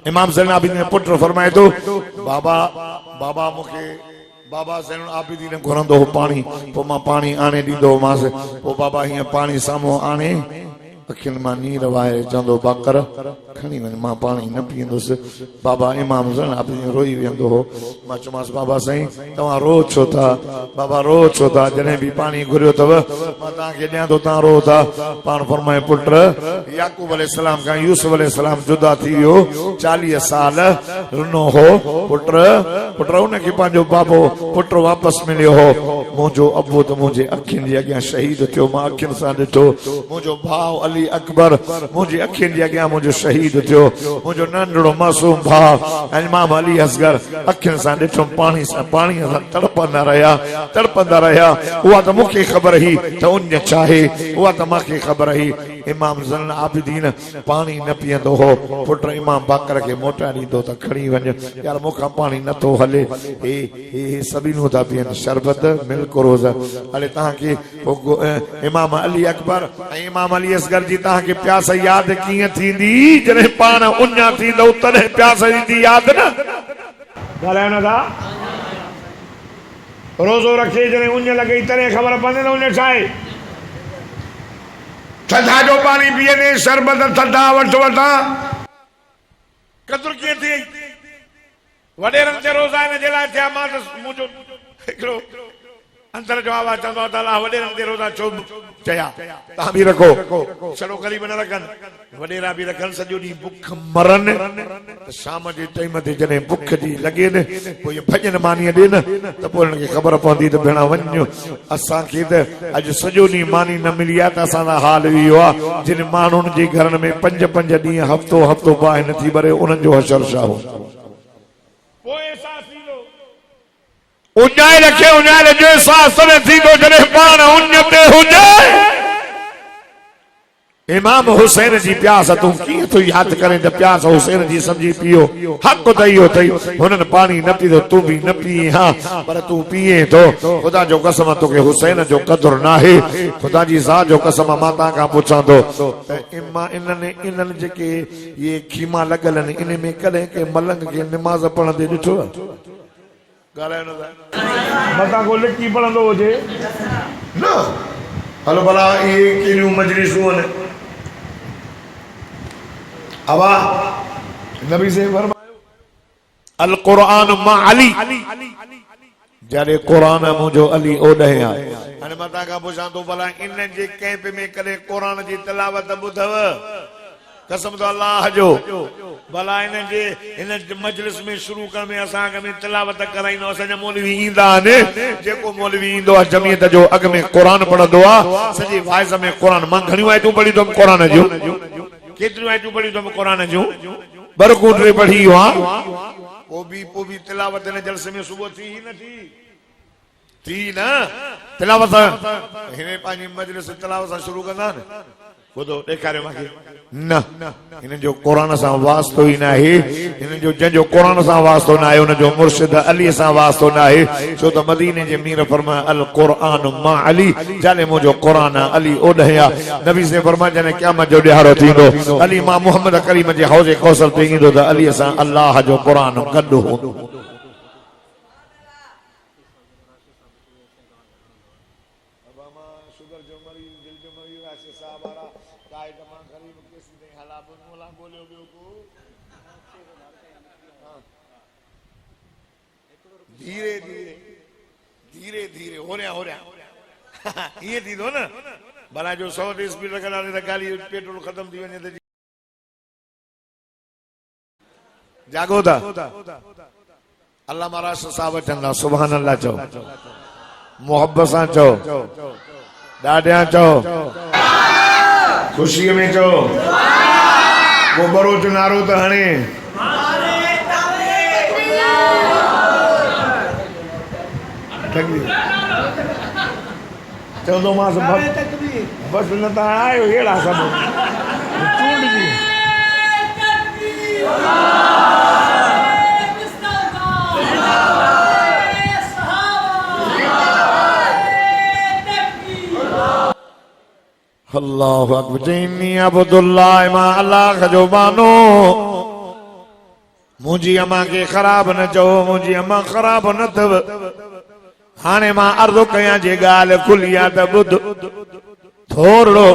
इमाम ज़ैनुल आबिदीन पुत्र फरमाए तो बाबा बाबा मुखे बाबा ज़ैनुल आबिदीन घुरंदो हो पानी पो मां पानी आणे दींदो मास पो बाबा हिया पानी सामो आणे अखियुनि मां नीर वाहे चवंदो बाकर खणी वञ मां पाणी न पीअंदुसि। बाबा इमाम ज़ैन आबिदीन रोई वेंदो हो। मां चयोमांसि बाबा साईं तव्हां रो छो था? बाबा रो छो था? जॾहिं बि पाणी घुरियो अथव मां तव्हांखे ॾियां थो तव्हां रो था। पाण फरमाए पुट याकूब अलैहिस्सलाम खां यूसुफ अलैहिस्सलाम जुदा थी वियो 40 साल रुनो हो। पुट उनखे पंहिंजो बाबो पुट वापसि मिलियो हो। मुंहिंजो अबू त मुंहिंजे अखियुनि जे अॻियां शहीद थियो। मां अखियुनि सां ॾिठो। मुंहिंजो भाउ अली अकबर मुंहिंजे अखियुनि जे अॻियां मुंहिंजो शहीद थियो। मुंहिंजो नंढड़ो मासूम भाउ इमाम अली असगर अखियुनि सां ॾिठुमि पाणीअ सां तड़पंदा रहिया। उहा त मूंखे ख़बर हुई त उन छा आहे। उहा त मूंखे ख़बर हुई। इमाम ज़ैन आबिदीन पाणी न पीअंदो हो। पुट इमाम बाकर खे मोटाए ॾींदो त खणी वञ यार मूंखां पाणी नथो हले। हे सभिनी था पीअनि शरबत मिल्क रोज़। हाणे तव्हांखे इमाम अली अकबर ऐं इमाम अली असगर जी तव्हांखे प्यास यादि कीअं थींदी? जॾहिं पाण उञा थींदो तॾहिं प्यास ईंदी यादि न। ॻाल्हायो नथा? रोज़ो रखे जॾहिं उञ लॻे तॾहिं ख़बर पवंदी न उञ छा आहे। थधा जो पाणी पीअंदे शरबत थधा वठां क़दुरु कीअं थी वॾेरनि ते रोज़ा हिन जे लाइ थिया। मां त मुंहिंजो हिकिड़ो अंदर जो आवाज़ चवंदो आहे त अलाह वॾेरनि ते रोज़ा छो चया। तव्हां बि रखो छड़ो ग़रीब न रखनि वॾेरा बि रखनि। सॼो ॾींहुं बुख मरनि त शाम जे टाइम ते जॾहिं बुख जी लॻे न पोइ भॼन मानी ॾे न त पोइ हुननि खे ख़बर पवंदी त भेण वञो। असांखे त अॼु सॼो ॾींहुं मानी न मिली आहे त असांजो हाल इहो आहे। जिन माण्हुनि जे घरनि में 5-5 ॾींहं हफ़्तो बाहि नथी भरे उन्हनि जो हशर छा हो। उञाए रखे उञाए जो एहसास न थींदो जॾहिं पाण उञ ते हुजे। इमाम हुसैन जी प्यास तूं कीअं थो यादि करें त प्यास हुसैन जी समझी पियो। हक़ त इहो अथई हुननि पाणी न पीतो तूं बि न पीए हा पर तूं पीए थो। ख़ुदा जो कसम तोखे हुसैन जो क़दुरु न आहे। ख़ुदा जी ज़ात जो कसम मां तव्हां खां पुछां थो त इन्हनि जेके इहे खीमा लॻल आहिनि इन में कॾहिं के मलंग खे निमाज़ पढ़ंदे ॾिठो आहे? ॻाल्हायो न मथां को लिखी पढ़ंदो हुजे न। हलो भला इहे कहिड़ियूं मजलिसूं आहिनि। अवा नबी से फरमायो अल कुरान मा अली जॾहिं क़ुरान मुंहिंजो अली ओॾे आहे। हाणे मां तव्हां खां पुछां थो भला इन जे कैंप में कॾहिं क़ुरान जी तिलावत ॿुधव? कसम तो अल्लाह जो भला इन मजलिस में शुरू करण में असां अॻ में तिलावत कराईंदो। असांजा मौलवी ईंदा आहिनि। जेको मौलवी ईंदो आहे जमीयत जो अॻ में क़ुरान पढ़ंदो आहे। सॼी वाइज़ में क़ुरान मां घणियूं आयतूं पढ़ी अथमि क़ुरान जूं। केतिरियूं आयतूं पढ़ी अथमि क़ुरान जूं? बरकूं टे पढ़ी आहे। पोइ बि तिलावत हिन जलसे में सुबुह थी न थी न तिलावत हिन पंहिंजी मजलिस तिलावत सां शुरू कंदा आहिनि। ॿुधो ॾेखारियो मूंखे न हिन जो क़ुरान सां वास्तो ई न आहे। हिन जो जंहिंजो क़ुरान सां वास्तो न आहे हुनजो मुर्शिद अली सां वास्तो न आहे। छो त मदीने जे मीर फरमाया अल क़ुरान मा अली जाने मुंहिंजो क़ुरान अली ओॾे आहे। नबी से फरमाया जॾहिं क़यामत जो ॾियारो थींदो अली मां मुहम्मद करीम जे हौज़े कौसर ते ईंदो त अली सां अल्लाह जो क़ुरान गॾु हूंदो। धीरे हो रहा ये थींदो न भला जो 100 ते स्पीड रखंदासीं त गाड़ी पेट्रोल ख़त्म थी वञे त जागो था। अल्लाह महाराज साहब चवंदा सुभान अल्लाह चओ मोहब्बत सां चओ ॾाढियां चओ ख़ुशीअ में चओ वो बरोच नारो त हणे चवंदो मां बस न त आयो अहिड़ा सभु चूंडजी अल्लाह अकबर जैनी अब्दुल्लाह मां अल्लाह जो बानो मुंहिंजी अम्मा खे ख़राब न चओ मुंहिंजी अम्मा ख़राब न अथव। हाणे मां अर्ज़ु कयां जे ॻाल्हि खुली आहे त ॿुध थोरो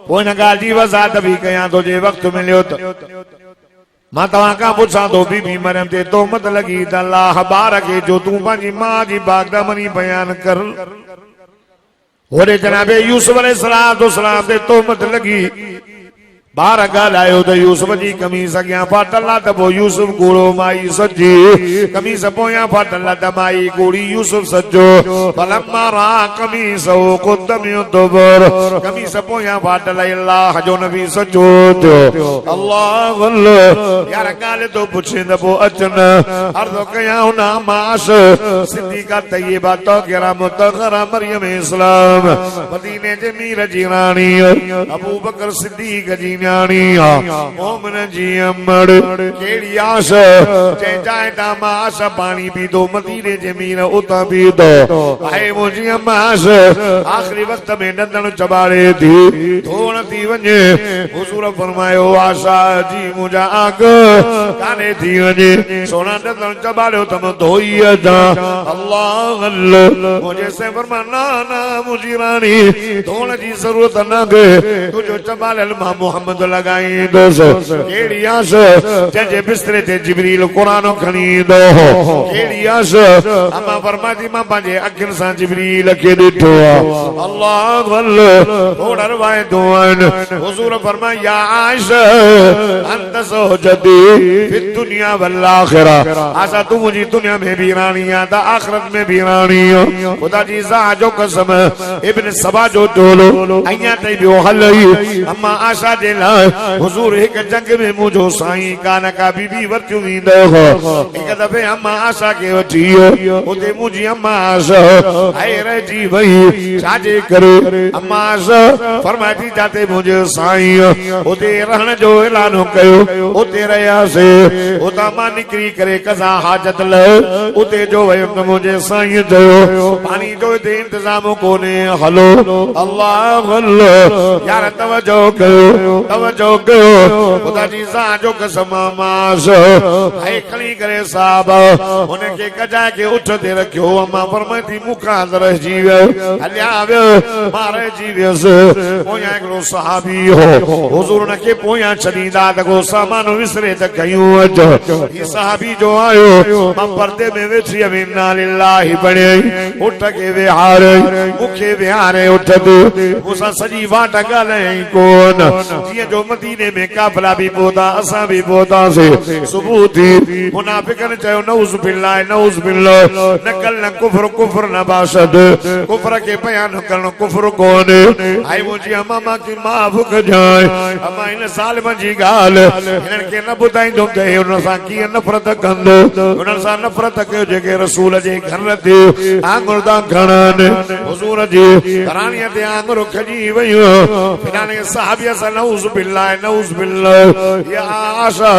पोइ हिन ॻाल्हि जी वज़ाहत बि कयां थो जे वक़्तु मिलियो त मां तव्हां खां पुछां थो बीबी मरियम ते तोहमत लॻी त अल्लाह ॿार खे जो तूं पंहिंजी मां जी बागदामनी बयान कर होॾे जनाबे यूसुफ अलैहिस्सलाम ते तोहमत लॻी ॿार ॻाल्हायो त यूसुफ जी कमीज़ अॻियां फाटल आहे त पोइ यूसुफ कूड़ो माई सजी कमीज़ पोयां फाटल आहे त माई कूड़ी यूसुफ सजो फलम्मा रा कमीज़ क़ुद्द मिन दुबर कमीज़ पोयां फाटल अल्लाह जो नबी सजो थियो अल्लाह अल्लाह यार ॻाल्हि तो पुछे त पोइ अचन अर्ज़ कयां हुन मास सिद्दीक़ा तय्यबा ताहिरा मुतहरा मरियम इस्लाम मदीने जे मीर जी राणी अबू बकर सिद्दीक़ जी मोमिन जी अमड़ केड़ी आस जे जाए ता मास पानी पी दो मदीने जे मीर उता पी दो आए मुजी अम्मास आखिरी वक्त में नंदन चबाड़े थी धोण थी वने हुजूर फरमायो आशा जी मुजा आग काने थी वने सोना नंदन चबाड़ो तम धोई जा अल्लाह अल्लाह मुझे से फरमाना ना मुजी रानी धोण जी जरूरत न गे तुजो चबाड़ल मा मोहम्मद लगाई दोसो केड़ी आस जे बिस्तरे ते जिब्रील कुरान खणी दो केड़ी आस अम्मा फरमाती मां पंहिंजे अखियुनि सां जिब्रील खे ॾिठो अल्लाह अल्लाह थोड़ा वाए दुआन हुजूर फरमाया या आयशा अंत ज़ौजती फि दुनिया वल आखिरा आशा तू मुझी दुनिया में भी रानी है त आखिरत में भी रानी है खुदा जी ज़ा जो कसम इब्न सबा जो टोलो अया तई बियो हलई अम्मा आशा दे हुजूर एक जंग में मुझो साईं कान का बीबी वरतियो वींदो हो एक दफे अम्मा आशा के वठियो उते मुझी अम्मा आशा हाय रही वही छाजे करे अम्मा आशा फरमाती जाते मुझे साईं उते रहण जो ऐलान कयो उते रहियासे उता मां निकरी करे कज़ा हाजत ल उते जो वयो मुझे साईं जो पानी जो ते इंतजाम कोने हलो अल्लाह अल्लाह यार तवज्जो कयो तवज्जो कयो खुदा जी ज़ा जो कसम मास हाय खणी करे साहब उनके कजा के उठ ते रखियो अम्मा फरमाती मुखा रह जी वियो हलिया वियो मारे जी वियस पोयां हिकिड़ो सहाबी हो हुजूर उनके पोयां छॾींदा त को सामान विसरे त कयूं अच ही सहाबी जो आयो मां पर्दे में वेठी इन्ना लिल्लाहि पढ़े उठ के विहार मुखे विहारे उठ ते मूंसां सॼी वाट ॻाल्हाई कोन जीअं जो मदीने में काफिला भी पहुता असा भी पहुता से सुबह थी मुनाफिकन चयो नऊज़ बिल्लाह न कल न कुफ्र कुफ्र न बाशद कुफ्र के बयान करण कुफ्र कोने आई मुझी अम्मा की माफ कजाए अम्मा इन सालिम जी गाल इनन के न बुधाइंदो ते उन सा की नफरत कंदो उन सा नफरत कयो जेके रसूल जे घर ते आंगुर दा खणन हुजूर जी रानी ते आंगुर खजी वयो फिराने सहाबिया सा नऊज़ बिल्लाह या आशा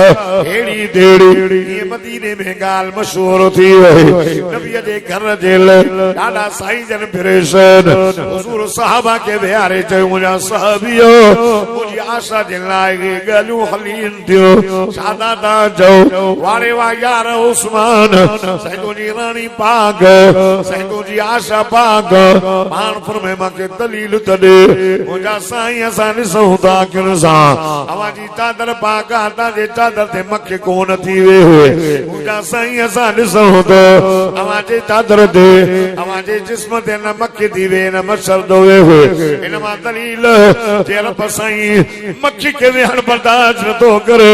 हेड़ी देड़ी ये मदीने में गाल मशहूर थी वई नबी जे घर जे ॾाढा साईं जन परेशान हुजूर सहाबा के विहारे चयो मुंहिंजा सहाबियो मुंहिंजी आशा जे लाइ ॻाल्हियूं हलीन थियो सादा ता चओ वारे वा यार उस्मान साईं जी रानी पाक साईं जी आशा पाक पाण फरमाए मूंखे दलील त ॾे मुंहिंजा साईं असां ॾिसूं था किन सां अवाजी चादर पाक आता जे चादर ते मक्खे कोन थी वे मुंहिंजा साईं असां ॾिसूं तो अवाजे चादर ते अवाजे जिस्म ते न मक्खे थी वे न मच्छर दो वे इन मां दलील जे रब साईं मक्खी के वेहण बर्दाश्त न तो करे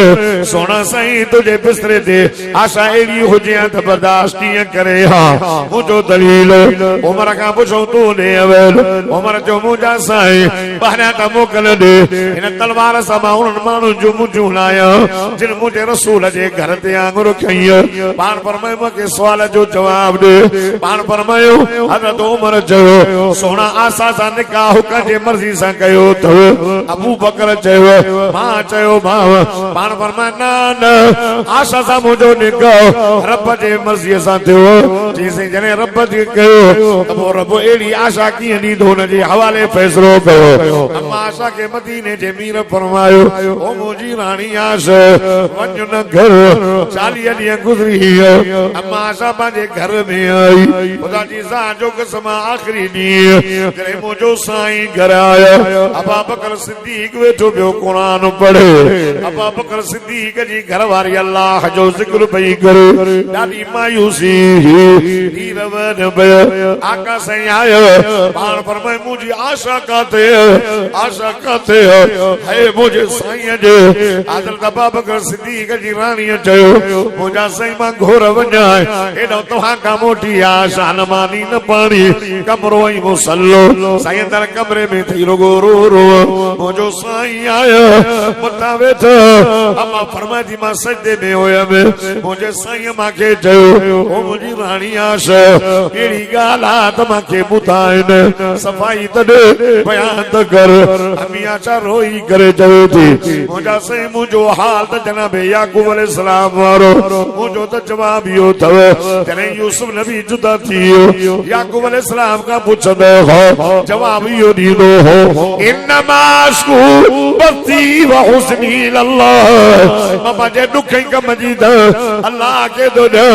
सोना साईं तुझे बिस्तरे ते आशा एड़ी हुजे त बर्दाश्त कीअं करे हा मुंहिंजो दलील उमर खां पुछो तू ॾे अवेल उमर जो मुंहिंजा साईं ॿाहिरां त मोकल ॾे हिन तलवार सां मां उन्हनि माण्हुनि जो मुंहिंजो लाया जिन मुंहिंजे रसूल जे घर ते आंगुर खई पाण फरमायो मूंखे सुवाल जो जवाब ॾे पाण फरमायो हज़रत उमर चयो सोना आशा सां निकाह कंहिंजे मर्ज़ी सां कयो अथव अबू बकर चयो मां चयो भाउ पाण फरमायो न आशा सां मुंहिंजो निकाह रब जे मर्ज़ीअ सां थियो चीज़ें जने रब खे कयो अब रब एड़ी आशा कीअं ॾींदो हुन जे हवाले फ़ैसिलो कयो अम्मा आशा के मदीने जे मीर फरमायो ओ मुंहिंजी राणी आश वञ न घर 40 ॾींहं गुज़री विया अम्मा आशा पंहिंजे घर में आई खुदा जी ज़ात जो कसम आख़िरी ॾींहुं जॾहिं मुंहिंजो साईं घर आया अबा बकर सिद्दीक वेठो पियो क़ुरान पढ़े अबा बकर सिद्दीक जी घरवारी अल्लाह जो ज़िक्र पई करे ॾाढी मायूसी हीर वन पियो आका साईं आयो पाण फरमाए मुंहिंजी आशा काथे है मुंहिंजे साईं जे हज़रत अबा बकर सिद्दीक जी राणीअ चयो मुंहिंजा साईं मां घोर वञा एॾो तव्हां खां मोटी आशा न मानी न पाणी कमरो ऐं मुसल्लो साईं अंदर कमरे में थी रुगो रो मुंहिंजो साईं आयो मथां वेठो अम्मा फरमाए थी मां सजदे में हुयमि मुंहिंजे साईं मूंखे चयो ओ मुंहिंजी राणी आश कहिड़ी ॻाल्हि आहे त मूंखे ॿुधाइनि सफ़ाई त ॾे बयान त कर अम्मी आशा रोई करे चयो थी मुंहिंजा साईं मुंहिंजो हाल त जनाब याकूब अलैहिस्सलाम वारो मुंहिंजो त जवाब इहो अथव जॾहिं यूसुफ नबी जुदा थी वियो याकूब अलैहिस्सलाम खां पुछंदो हो जवाब इहो ॾींदो हो इन्नमा अश्कू बसी व हुस्नी इलल्लाह मां पंहिंजे ॾुख ऐं कम जी अल्लाह खे थो ॾियां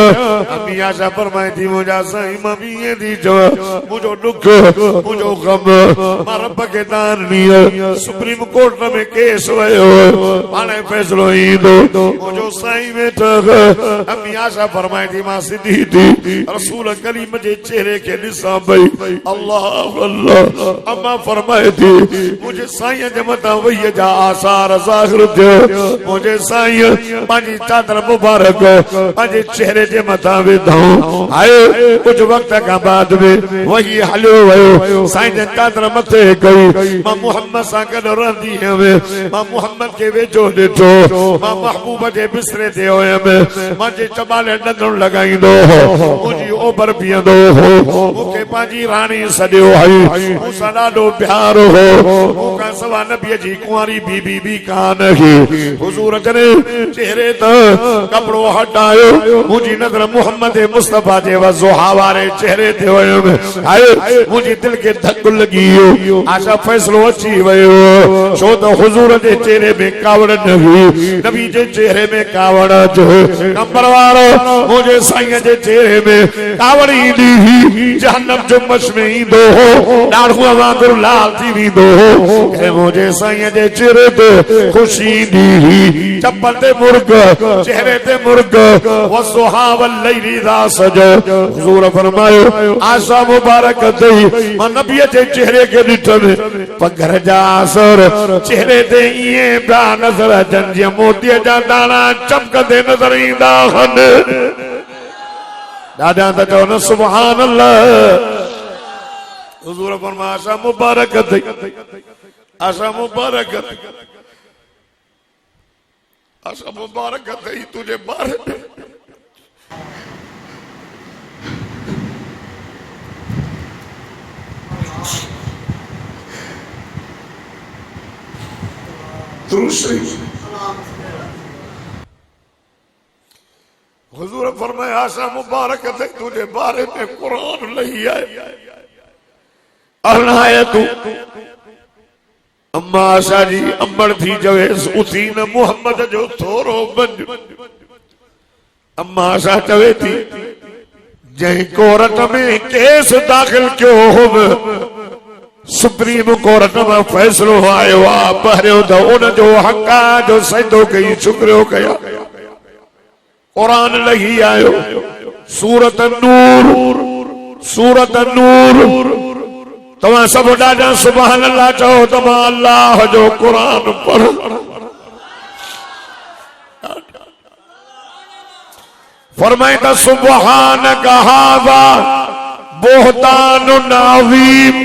अम्मी आशा फरमाए थी मुंहिंजा साईं मां बि ईअं थी चवां मुंहिंजो ॾुख मुंहिंजो गम मां रब खे दान ॾींहुं सुप्रीम कोर्ट में केस वियो हाणे फ़ैसिलो ईंदो मुंहिंजो साईं वेठो अम्मी आशा फरमाए थी मां सिधी थी रसूल करीम जे चेहरे खे ॾिसां पई अल्लाह अल्लाह अम्मा फरमाए थी मुंहिंजे साईं जे मथां वहीअ जा आसार ज़ाहिर थियो मुंहिंजे साईं पंहिंजी चादर मुबारक पंहिंजे चेहरे जे मथां विधऊं आयो कुझु वक़्त खां बाद में वही हलियो वियो साईं जन चादर मथे कई मां मुहम्मद सां गॾु रहंदी हुयमि मां मुहम्मद खे वेझो ॾिठो मां महबूब जे बिस्तरे ते हुयमि मां जे चबाले ॾंदण लॻाईंदो हो मुंहिंजी ओभर पीअंदो हो मूंखे पंहिंजी राणी सॾियो हई मूंसां ॾाढो प्यार हो मूंखां सवाइ नबीअ जी कुंवारी बीबी बि कान हुई हुज़ूर जॾहिं चेहरे त कपिड़ो हटायो मुंहिंजी नज़र मुहम्मद मुस्तफ़ा जे वज़ुहा वारे चेहरे ते हुयमि मुंहिंजी दिलि खे धक लॻी वियो आशा फ़ैसिलो अची वियो छो त हुज़ूर जे चेहरे में कावड़ न हुई नबी जे चेहरे में कावड़ जो नंबर वारो मुंहिंजे साईं जे चेहरे में कावड़ ईंदी हुई जहन्नम जो मश में ईंदो हो ॾाढ़ूअ वांगुरु लाल थी वेंदो हो ऐं मुंहिंजे साईं जे चेहरे ते ख़ुशी ईंदी हुई चप्पल ते मुर्ग चेहरे ते मुर्ग वसुहा वल्लैली ज़ा सजो हुज़ूर फरमायो आशा मुबारक थई मां नबीअ जे चेहरे खे ॾिठमि पघर जा असर चेहरे ते ईअं पिया नज़र अचनि जीअं मोतीअ जा दाणा चमकंदे नज़र ईंदा आहिनि ॾाढा त चओ न सुभान अल्लाह हुज़ूर फरमाया आशा मुबारक थई आशा मुबारक आशा मुबारक थई तुझे बारे में हुज़ूर फरमाया आशा मुबारक थई तुझे बारे में कुरान लही आए अनायतु अम्मा आशा जी अंबड़ थी जवेस उथी न मुहम्मद जो थोरो बंज अम्मा आशा चवे थी जंहिं कोर्ट में केस दाख़िल कयो हो सुप्रीम कोर्ट में फ़ैसिलो आयो आहे पहिरियों त उन जो हक़ जो सजदो कई शुक्रियो कया कुरान लही आयो सूरत नूर तव्हां सभु ॾाढा सुभान अल्लाह चओ त मां अल्लाह जो कुरान पढ़ फरमाए त सुबहानक हाज़ा बुहतानुन अज़ीम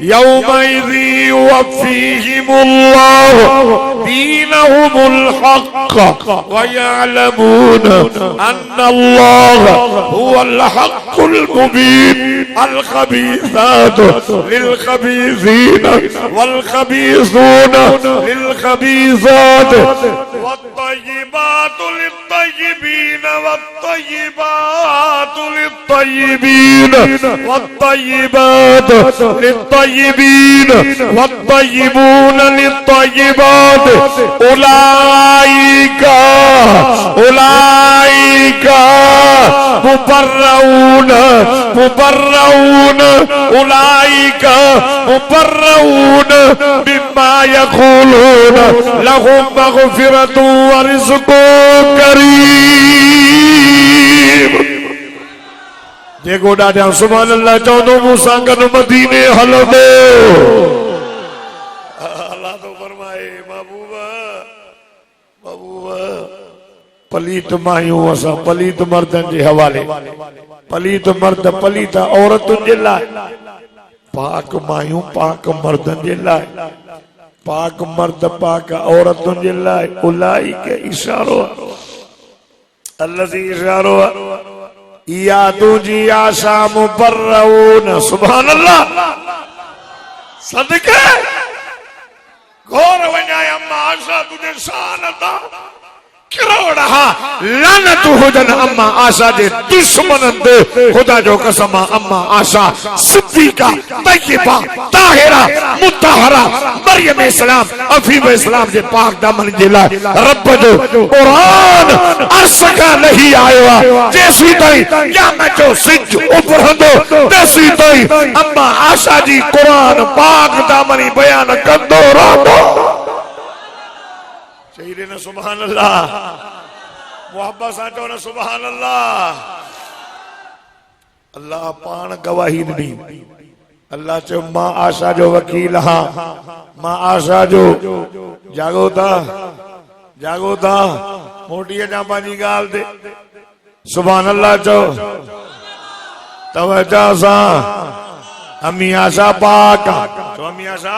यौमइज़ि युवफ़्फ़ीहिमुल्लाहु दीनहुमुल हक़्क़ व यअलमून अन्नल्लाह हुवल हक़्क़ुल मुबीन अल खबीसातु लिल खबीसीन वल खबीसून लिल खबीसात वत्तय्यिबातु लित्तय्यिबीन वत्तय्यिबातु लित्तय्यिबीन वत्तय्यिबातु लित्तय्यिबीन वत्तय्यिबून लित्तय्यिबात उलाइका मुबर्रऊन उलाइका मुबर्रऊन बिम्मा यक़ूलून लहुम मग़फ़िरतुन व रिज़्क़ुन करीम। जेको ॾाढा सुभान अल्लाह चवंदो मूंसां गॾु मदीने हलंदो। अल्लाह तो फरमाए महबूबा पलीत मायूं असां पलीत मर्दनि जे हवाले, पलीत मर्द पलीत औरतुनि जे लाइ, पाक मायूं पाक मर्दनि जे लाइ, पाक मर्द पाक औरतुनि जे लाइ। उलाई के इशारो अल्लज़ी इशारो या तुझी आशा मुबर्रऊन। सुभान अल्लाह सदके घोर वञाए अम्मा आशा तुझे शान ता किरोड़ा लानत हुजन अम्मा आशा जे दुश्मनन ते। खुदा जो कसम अम्मा आशा सिद्दीका तय्यबा ताहिरा मुतहरा मरियम इस्लाम अफीफ इस्लाम जे पाक दामन जे लाइ रब जो कुरान अर्श का नहीं आयो जैसी ताईं क़यामत जो सिज उभरंदो तैसी ताईं अम्मा आशा जी कुरान पाक दामन बयान कंदो रहंदो। चाहिए ना सुभान अल्लाह, मोहब्बत सां चओ न सुभान अल्लाह। अल्लाह पाण गवाही ॾिनी। अल्लाह चयो मां आशा जो वकील हाँ, मां आशा जो जागो था मोटी अचां पंहिंजी ॻाल्हि ते। सुभान अल्लाह चओ तवज्जो सां। अम्मी आशा पाक चओ अम्मी आशा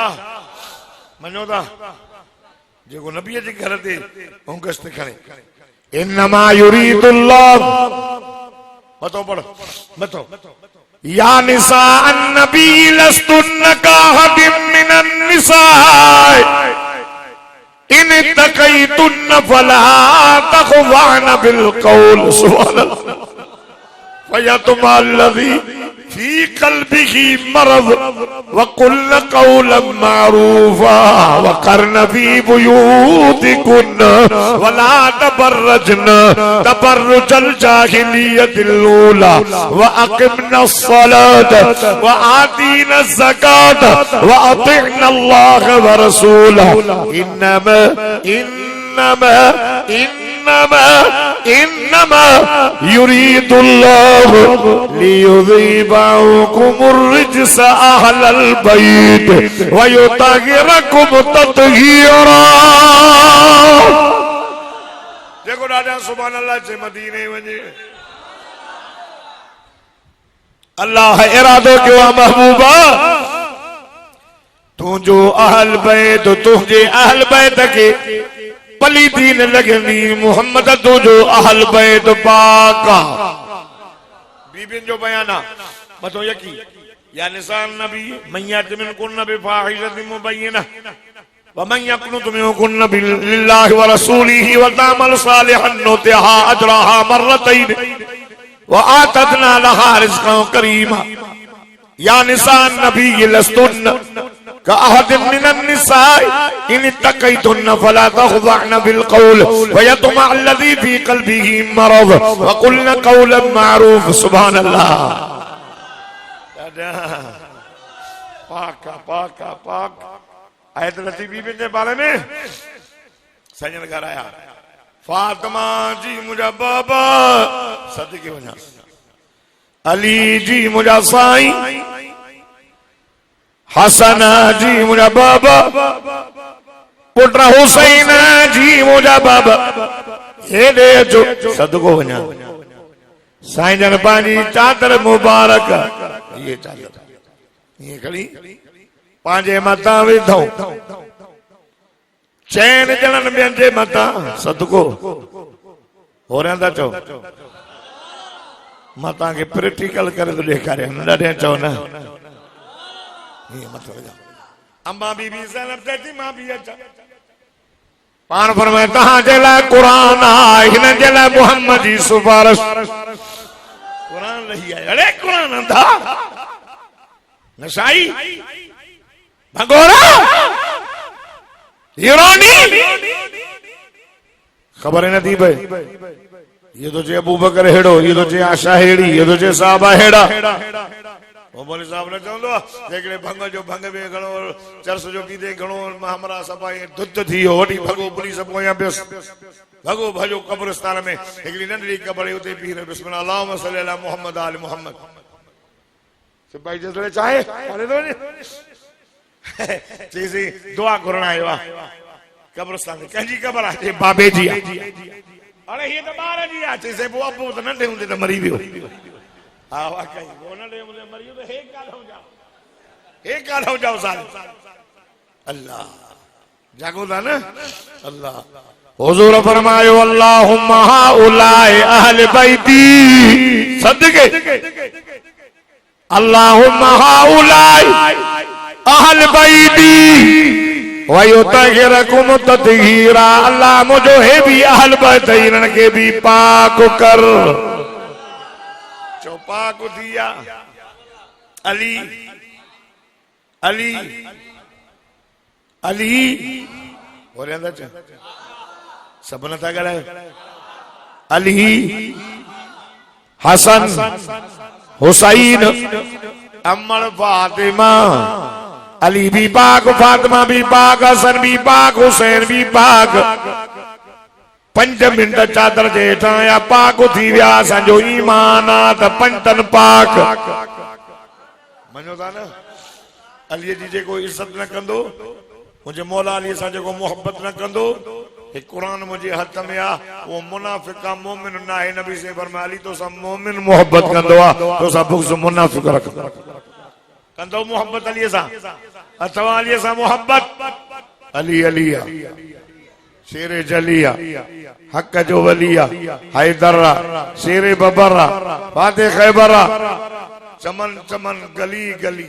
मञो था जेको नबी जे घर ते ऐं गश्त खणे। इन्नमा युरीदुल्लाह मतो पढ़ मतो या निसा अन्नबी लस्तुन्न काहदिम मिनन निसाए इन तकैतुन्न फला तखवान बिल कौल। सुभान अल्लाह फयतमा अल्लज़ी फी क़ल्बिही मरज़ वक़ुल्न क़ौलन मारूफ़ा वक़र्न फी बुयूतिकुन्न वला तबर्रजन तबर्रुजल जाहिलियतिल ऊला वअक़िमनस सलात वआतीनज़ ज़कात वअतिअनल्लाह व रसूलहु इन्नमा युरीदुल्लाहु लियुज़हिबा अन्कुमुर रिज्स अहलल बैत व युतहिरकुम तत्हीरा। जेको ॾाढा सुभान अल्लाह जे मदीने वञे अल्लाह इरादो कयो आहे महबूबा तुंहिंजो अहल बैत तुंहिंजे अहल बैत खे पलीती न लगनी। मोहम्मद तुझो अहल बैत पाक बीबिन जो बयाना मतो यकी या निसान नबी मैयात मिन कुन बिफाहिशतिन मुबय्यिना व मन यक़नुतु मिनकुन बिल्लाहि व रसूलिहि व तअमल सालिहन नुतिहा अजरहा मर्रतैन व आतदना लहा रिज़्क़न करीमा। या निसान नबी लस्तुन काहदिम मिनन निसाए इन तकैतुन्न फला तख़ज़अन बिल कौल वयतमा अल्लज़ी फी क़ल्बिही मरज़ वक़ुल्न क़ौलन मारूफ़। सुभान अल्लाह पाक आयत लती बीबी के बारे में सजन घर आया फातिमा जी मुझा बाबा सदके वञा अली जी मुझा साईं हसन जी मुझा बाबा पुट हुसैन जी मुझा बाबा हेॾे जो सदको वञा साईं जन पंहिंजी चादर मुबारक ये चादर ये खड़ी पंहिंजे मथां विधऊं चैन ॼणनि ॿियनि जे मथां सदको हो रहंदा चओ मां तव्हांखे प्रैक्टिकल करे थो ॾेखारियां ॾाढे चओ न अम्मा बीबी ज़ैनब चई मां बि अचां पान फरमाए तहां जे लाइ क़ुरान आहे हिन जे लाइ मुहम्मद जी सिफारिश कुरान रही है। अरे कुरान अंधा नशाई भगोरा यूरानी खबर न थी भाई ये तो जे अबू बकर हेड़ो ये तो जे आशा हेड़ी ये तो जे साहबा हेड़ा वो बोले साहब ने चवंदो जेकॾहिं भंग जो भंग में घणो चरस जो पीते घणो हमरा सफ़ाई दुध थी वियो वॾी भॻो पुलिस पोयां पियुसि भॻो भॼो कब्रिस्तान में हिकिड़ी नंढड़ी कब्र उते पी रहियो बिस्मिल्लाह अल्लाहुम्मा सल्ली अला मुहम्मद आल मुहम्मद सिपाही जेतिरे चाहे हले थो वञे चईसि दुआ घुरण आयो आहे कब्रिस्तान में कंहिंजी क़बर आहे बाबे जी अरे हीअ त ॿार जी आहे चईसि पोइ अबू त नंढे हूंदे त मरी वियो हा वाकई वो नंढे हूंदे मरी वियो त हे काॾों जाओ साल अल्लाह जागो था न अल्लाह हुजूर फरमायो अल्लाहुम्मा हाउलाए अहल बैती सदके अल्लाहुम्मा हाउलाए अहल बैती वयुतहिरकुम ततहीरा अल्लाह मुझो है भी अहल बैत इन्हनि के भी पाक कर चौपाक दिया अली अली अली और अंदर सब न था ॻाल्हायो अली हसन हुसैन अमर फातिमा अली भी पाक फातिमा भी पाक हसन भी पाक हुसैन भी पाक 5 मिंट चादर जे हेठां या पाक थी विया असांजो ईमान आहे त पंजन पाक मञो था न अलीअ जी जेको इज़त न कंदो मुंहिंजे मौला अलीअ सां जेको मोहब्बत न कंदो हे क़ुरान मुंहिंजे हथ में आहे उहो मुनाफ़िक़ आहे मोमिन न आहे नबी से फरमाया अली तोसां मोमिन मोहब्बत कंदो आहे तोसां बुग़्ज़ मुनाफ़िक़ रखंदो कंदो मोहब्बत अलीअ सां अथवा अलीअ सां मोहब्बत अली अली शेर जलिया हक जो वलिया हैदरा शेर बबरा फाते खैबरा चमन चमन गली गली